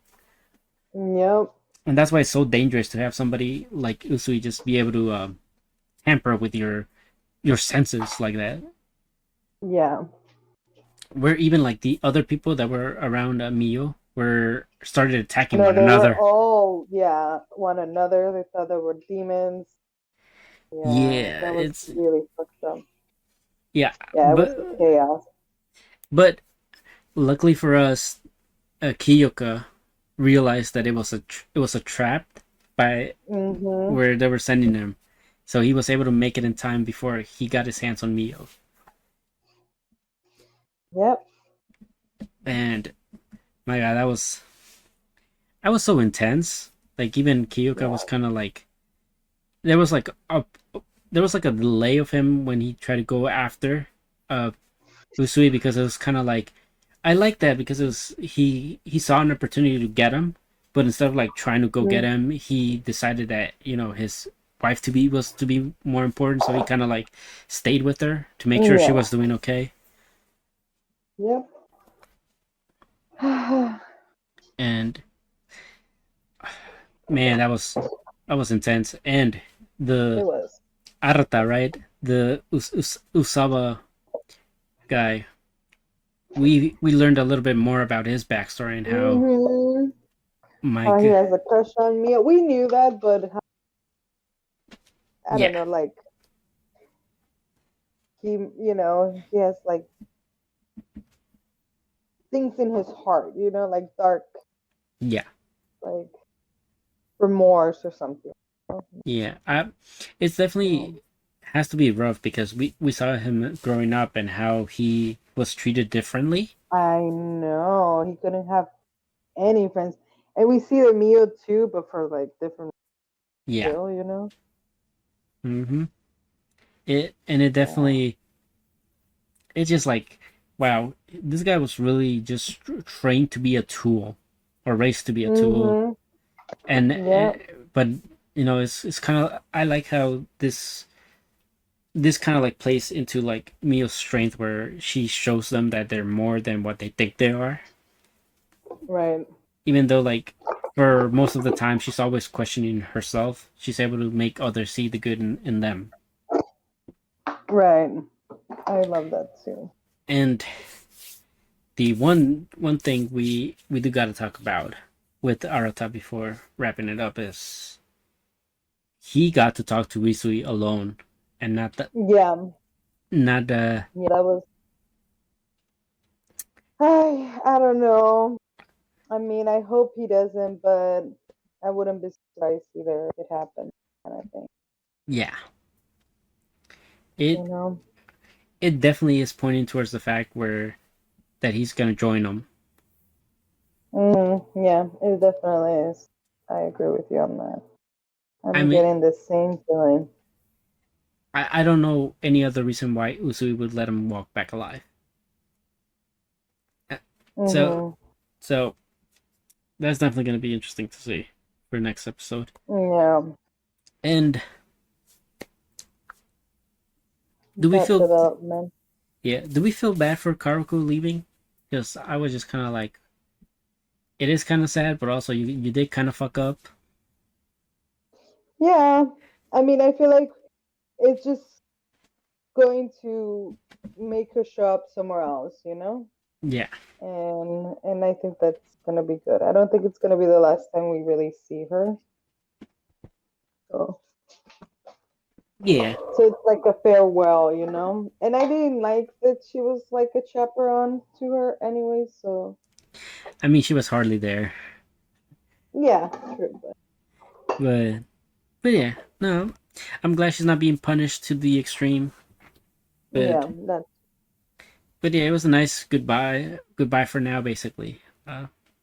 Speaker 2: Yep.
Speaker 1: And that's why it's so dangerous to have somebody like Usui just be able to tamper with your senses like that.
Speaker 2: Yeah.
Speaker 1: Where even like the other people that were around Mio were started attacking
Speaker 2: No,
Speaker 1: one
Speaker 2: they were
Speaker 1: another.
Speaker 2: all, yeah, one another. They thought they were demons. Yeah,
Speaker 1: Yeah,
Speaker 2: that was
Speaker 1: it's
Speaker 2: really fucked up.
Speaker 1: yeah,
Speaker 2: Yeah, it was
Speaker 1: but
Speaker 2: chaos.
Speaker 1: but luckily for us, Kiyoka realized that it was a trap by
Speaker 2: Mm-hmm.
Speaker 1: where they were sending him, so he was able to make it in time before he got his hands on Mio.
Speaker 2: Yep.
Speaker 1: And my God, that was so intense. Like even Kiyoka was
Speaker 2: Yeah.
Speaker 1: kind of like there was like a there was like a delay of him when he tried to go after uh Usui because it was kind of like I like that because it was he saw an opportunity to get him, but instead of like trying to go get
Speaker 2: Mm.
Speaker 1: him, he decided that his wife to be was to be more important, so he kind of like stayed with her to make sure she
Speaker 2: Yeah.
Speaker 1: was doing okay.
Speaker 2: Yep. It
Speaker 1: And man, that was intense. And the
Speaker 2: was.
Speaker 1: Arata, right? The Usaba guy. We learned a little bit more about his backstory and how
Speaker 2: Mm-hmm. How he
Speaker 1: Mike.
Speaker 2: has a crush on me. We knew that, but I don't
Speaker 1: Yeah,
Speaker 2: know, like he has like things in his heart, like dark,
Speaker 1: yeah.
Speaker 2: like remorse or something.
Speaker 1: Yeah, it's definitely
Speaker 2: Um,
Speaker 1: has to be rough because we saw him growing up and how he was treated differently.
Speaker 2: I know he couldn't have any friends, and we see the Mio too, but for like different
Speaker 1: Yeah.
Speaker 2: still, you know.
Speaker 1: Mm-hmm. It
Speaker 2: Yeah.
Speaker 1: definitely, it's just like, wow, this guy was really just trained to be a tool, or raised to be a tool,
Speaker 2: Mhm.
Speaker 1: and
Speaker 2: Yeah.
Speaker 1: but it's kind of, I like how this kind of like plays into like Mio's strength, where she shows them that they're more than what they think they are,
Speaker 2: Right.
Speaker 1: even though like for most of the time she's always questioning herself. She's able to make others see the good in them.
Speaker 2: Right. I love that too.
Speaker 1: And the one thing we do got to talk about with Arata before wrapping it up is he got to talk to Usui alone, and
Speaker 2: Yeah.
Speaker 1: not
Speaker 2: Yeah. That was. I don't know. I mean, I hope he doesn't, but I wouldn't be surprised either if it happened. Kind of thing.
Speaker 1: yeah,
Speaker 2: You
Speaker 1: it
Speaker 2: know.
Speaker 1: it definitely is pointing towards the fact where that he's gonna join them.
Speaker 2: Yeah, it definitely is. I agree with you on that.
Speaker 1: I
Speaker 2: I'm
Speaker 1: mean,
Speaker 2: getting the same feeling.
Speaker 1: I don't know any other reason why Usui would let him walk back alive. So
Speaker 2: Mhm.
Speaker 1: so that's definitely gonna be interesting to see for next episode.
Speaker 2: Yeah.
Speaker 1: And do we
Speaker 2: That
Speaker 1: feel
Speaker 2: development.
Speaker 1: do we feel bad for Karuko leaving? Because I was just kind of like, it is kind of sad, but also you did kind of fuck up.
Speaker 2: Yeah. I mean, I feel like it's just going to make her show up somewhere else, you know?
Speaker 1: Yeah,
Speaker 2: And I think that's gonna be good. I don't think it's gonna be the last time we really see her. So
Speaker 1: yeah.
Speaker 2: so it's like a farewell, you know? And I didn't like that she was like a chaperone to her anyway, so
Speaker 1: I mean, she was hardly there,
Speaker 2: yeah, true.
Speaker 1: but yeah, no. I'm glad she's not being punished to the extreme. But
Speaker 2: Yeah, that's
Speaker 1: yeah, it was a nice goodbye. Goodbye for now, basically.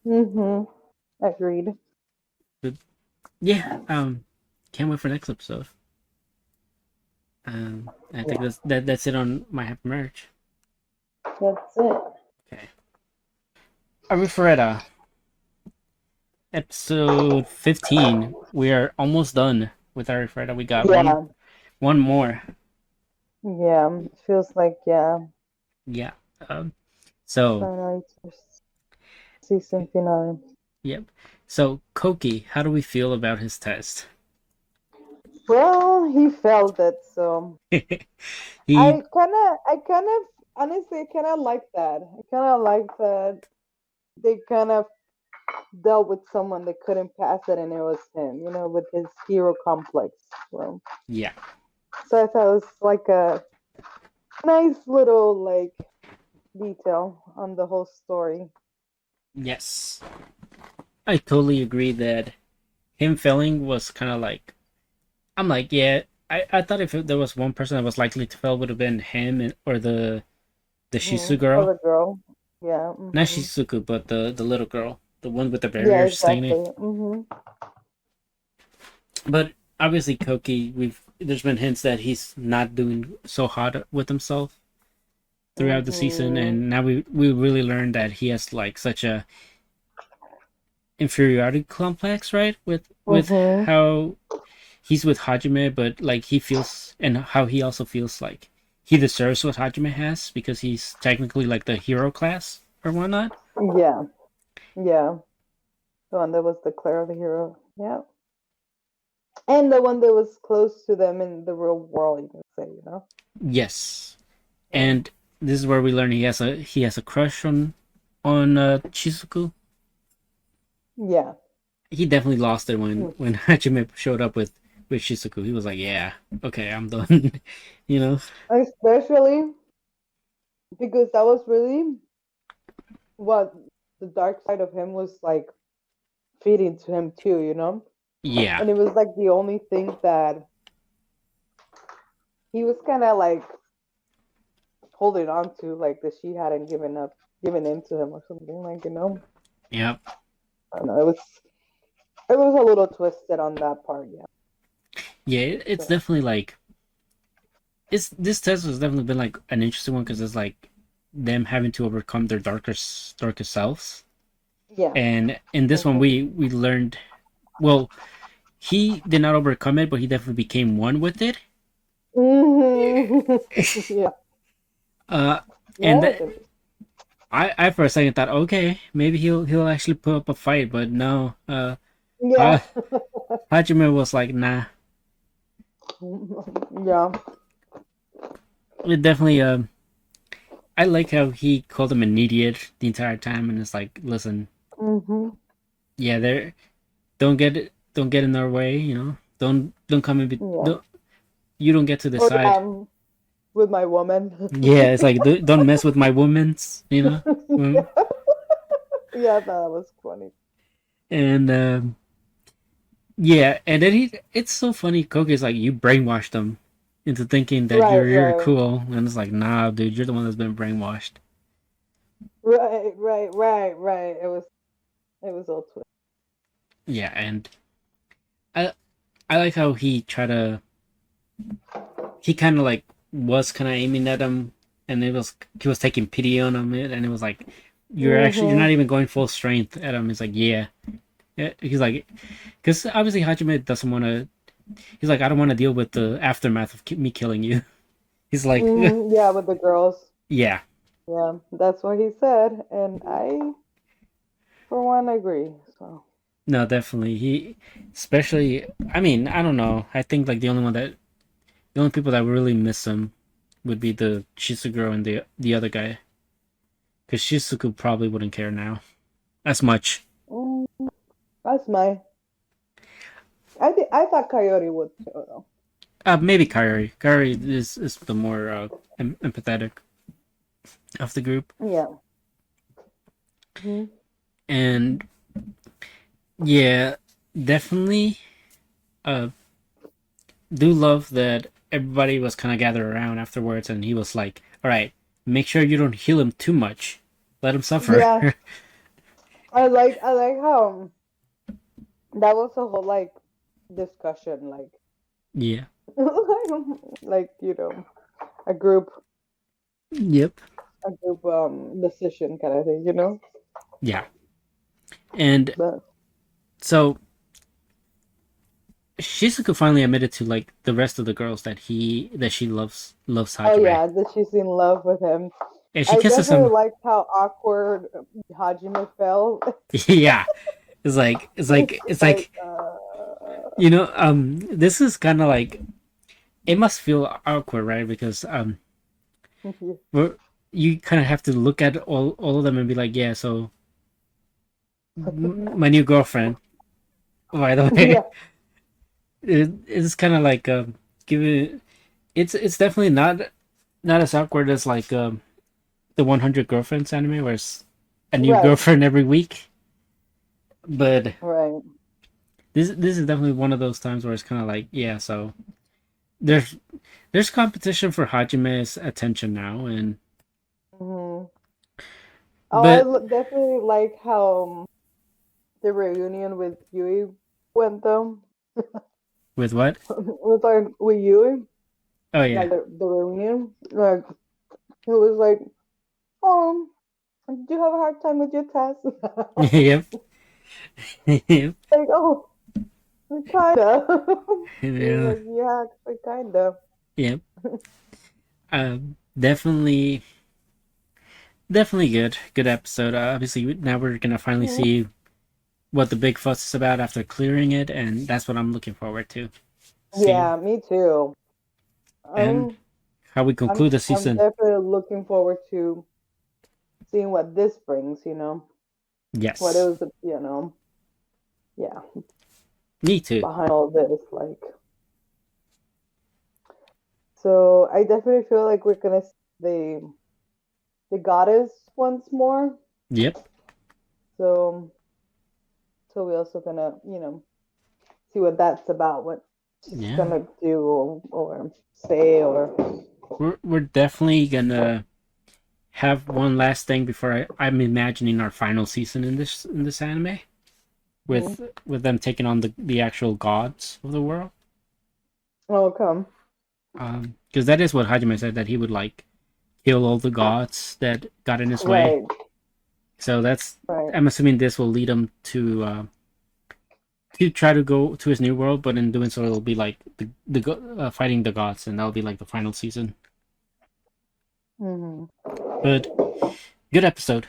Speaker 2: mm-hmm. Agreed.
Speaker 1: But yeah, can't wait for next episode. I think
Speaker 2: Yeah,
Speaker 1: that's it on my happy marriage.
Speaker 2: that's it.
Speaker 1: Okay, Arifureta, episode 15. We are almost done with Arifureta. We got
Speaker 2: Yeah,
Speaker 1: one more.
Speaker 2: yeah. It feels like yeah.
Speaker 1: Yeah. Um. So
Speaker 2: Finally, it's season finale.
Speaker 1: yep. So Koki, how do we feel about his test?
Speaker 2: Well, he felt it, so
Speaker 1: he
Speaker 2: I kind of, honestly, I kind of like that. I kind of like that they kind of dealt with someone that couldn't pass it, and it was him. You know, with his hero complex. So,
Speaker 1: yeah.
Speaker 2: so I thought it was like a nice little like detail on the whole story.
Speaker 1: Yes. I totally agree that him failing was kind of like, I'm like, yeah. I thought if there was one person that was likely to fail, would have been him, or the Shisu
Speaker 2: Or
Speaker 1: girl.
Speaker 2: the girl. Yeah.
Speaker 1: Not Shizuku, but the little girl, the one with the
Speaker 2: Yeah,
Speaker 1: barrier staining.
Speaker 2: exactly.
Speaker 1: But obviously, Koki, there's been hints that he's not doing so hot with himself throughout the season,
Speaker 2: Mm-hmm.
Speaker 1: and now we really learned that he has like such a inferiority complex, right? With
Speaker 2: Mm-hmm.
Speaker 1: how he's with Hajime, but like he feels, and how he also feels like he deserves what Hajime has because he's technically like the hero class or whatnot.
Speaker 2: Yeah. Yeah. The one that was declared the hero. Yeah. And the one that was close to them in the real world, you can say, you know?
Speaker 1: Yes,
Speaker 2: So,
Speaker 1: and this is where we learn he has a crush on Shizuku.
Speaker 2: yeah.
Speaker 1: He definitely lost it
Speaker 2: Mm.
Speaker 1: when Hajime showed up with Shizuku. He was like, "Yeah, okay, I'm done." you know?
Speaker 2: Especially because that was really what the dark side of him was like feeding to him too, you know?
Speaker 1: Yeah,
Speaker 2: And it was like the only thing that he was kind of like holding on to, like that she hadn't given in to him or something, like, you know.
Speaker 1: Yep.
Speaker 2: I don't know. It was a little twisted on that part, yeah.
Speaker 1: Yeah, it's
Speaker 2: So,
Speaker 1: definitely like it's this test has definitely been like an interesting one because it's like them having to overcome their darkest selves.
Speaker 2: yeah.
Speaker 1: And in this one,
Speaker 2: Mhm.
Speaker 1: we learned well he did not overcome it, but he definitely became one with it.
Speaker 2: Mhm. Yeah.
Speaker 1: uh,
Speaker 2: Yeah,
Speaker 1: and
Speaker 2: that was interesting.
Speaker 1: I for a second thought, okay, maybe he'll actually put up a fight, but no.
Speaker 2: Yeah.
Speaker 1: Ha- Hajime was like, nah.
Speaker 2: Yeah.
Speaker 1: It definitely. I like how he called him an idiot the entire time, and it's like, listen,
Speaker 2: Mhm.
Speaker 1: yeah, there, don't get in their way, you know, don't come in,
Speaker 2: Yeah.
Speaker 1: don't, you don't get to
Speaker 2: Oh yeah,
Speaker 1: decide.
Speaker 2: with my woman.
Speaker 1: Yeah, it's like don't mess with my women's, you know. Mm.
Speaker 2: Yeah. Yeah, that was funny.
Speaker 1: And yeah, and then it's so funny. Koki's like, you brainwashed them into thinking that
Speaker 2: Right,
Speaker 1: you're
Speaker 2: right.
Speaker 1: cool, and it's like, nah, dude, you're the one that's been brainwashed.
Speaker 2: Right. It was all twisted.
Speaker 1: Yeah, and I I like how he kind of like was kind of aiming at him, and he was taking pity on him, and it was like, you're not
Speaker 2: Mhm.
Speaker 1: even going full strength at him. He's like, yeah. Yeah, he's like, because obviously Hajime doesn't want to. He's like, I don't want to deal with the aftermath of me killing you. He's like,
Speaker 2: Mhm. Yeah, with the girls.
Speaker 1: yeah,
Speaker 2: Yeah, that's what he said, and I, for one, agree. So.
Speaker 1: no, definitely. Especially, I mean, I don't know. I think like the only people that really miss him would be the Shizuku and the other guy, because Shizuku probably wouldn't care now as much.
Speaker 2: Mm, that's my. I thought Coyote would too, though.
Speaker 1: Maybe Kairi. Kairi is the more empathetic of the group,
Speaker 2: Yeah. Mhm.
Speaker 1: and yeah, definitely. Uh, do love that everybody was kind of gathered around afterwards, and he was like, "All right, make sure you don't heal him too much. Let him suffer."
Speaker 2: Yeah, I like how that was a whole like discussion, like
Speaker 1: Yeah.
Speaker 2: like a group
Speaker 1: Yep.
Speaker 2: decision kind of thing.
Speaker 1: Yeah. And
Speaker 2: But
Speaker 1: so Shizuku finally admitted to like the rest of the girls that she loves
Speaker 2: oh
Speaker 1: Hajime,
Speaker 2: yeah, that she's in love with him.
Speaker 1: and she
Speaker 2: I
Speaker 1: kisses
Speaker 2: definitely
Speaker 1: him.
Speaker 2: liked how awkward Hajime felt.
Speaker 1: Yeah. It's
Speaker 2: Like
Speaker 1: like this is kind of like it must feel awkward, right? Because we're, you kind of have to look at all of them and be like, yeah, so my new girlfriend, by the
Speaker 2: yeah.
Speaker 1: way, it's kind of like giving it's definitely not as awkward as like the 100 girlfriends anime where it's a new
Speaker 2: Right,
Speaker 1: girlfriend every week, but
Speaker 2: right.
Speaker 1: this is definitely one of those times where it's kind of like, yeah, so there's there's competition for Hajime's attention now, and
Speaker 2: Hmm. Oh,
Speaker 1: but
Speaker 2: definitely like how the reunion with Yui went though.
Speaker 1: with what?
Speaker 2: With Yui,
Speaker 1: Oh yeah.
Speaker 2: like the reunion, like it was like, oh, did you have a hard time with your test?
Speaker 1: Yep. Yep.
Speaker 2: Like, oh, kinda. It was
Speaker 1: Yeah.
Speaker 2: like, yeah, actually, kinda.
Speaker 1: Yep. Definitely, definitely good episode. Obviously, now we're gonna finally
Speaker 2: Mhm.
Speaker 1: see what the big fuss is about after clearing it, and that's what I'm looking forward to. See
Speaker 2: Yeah, me too.
Speaker 1: and
Speaker 2: I'm,
Speaker 1: how we
Speaker 2: I'm,
Speaker 1: conclude the
Speaker 2: I'm
Speaker 1: season.
Speaker 2: definitely looking forward to seeing what this brings. What it
Speaker 1: Yes,
Speaker 2: was, yeah,
Speaker 1: me too.
Speaker 2: behind all this, like. So I definitely feel like we're gonna see the goddess once more.
Speaker 1: Yep.
Speaker 2: So we also gonna see what that's about, what she's
Speaker 1: Yeah.
Speaker 2: gonna do or say or
Speaker 1: we're definitely gonna have one last thing before I'm imagining our final season in this anime
Speaker 2: Mhm.
Speaker 1: with them taking on the actual gods of the world.
Speaker 2: Oh, come.
Speaker 1: Because that is what Hajime said, that he would like kill all the gods that got in his way.
Speaker 2: Right,
Speaker 1: So that's,
Speaker 2: right.
Speaker 1: I'm assuming this will lead him to try to go to his new world, but in doing so, it'll be like fighting the gods, and that'll be like the final season.
Speaker 2: Hmm.
Speaker 1: But good episode.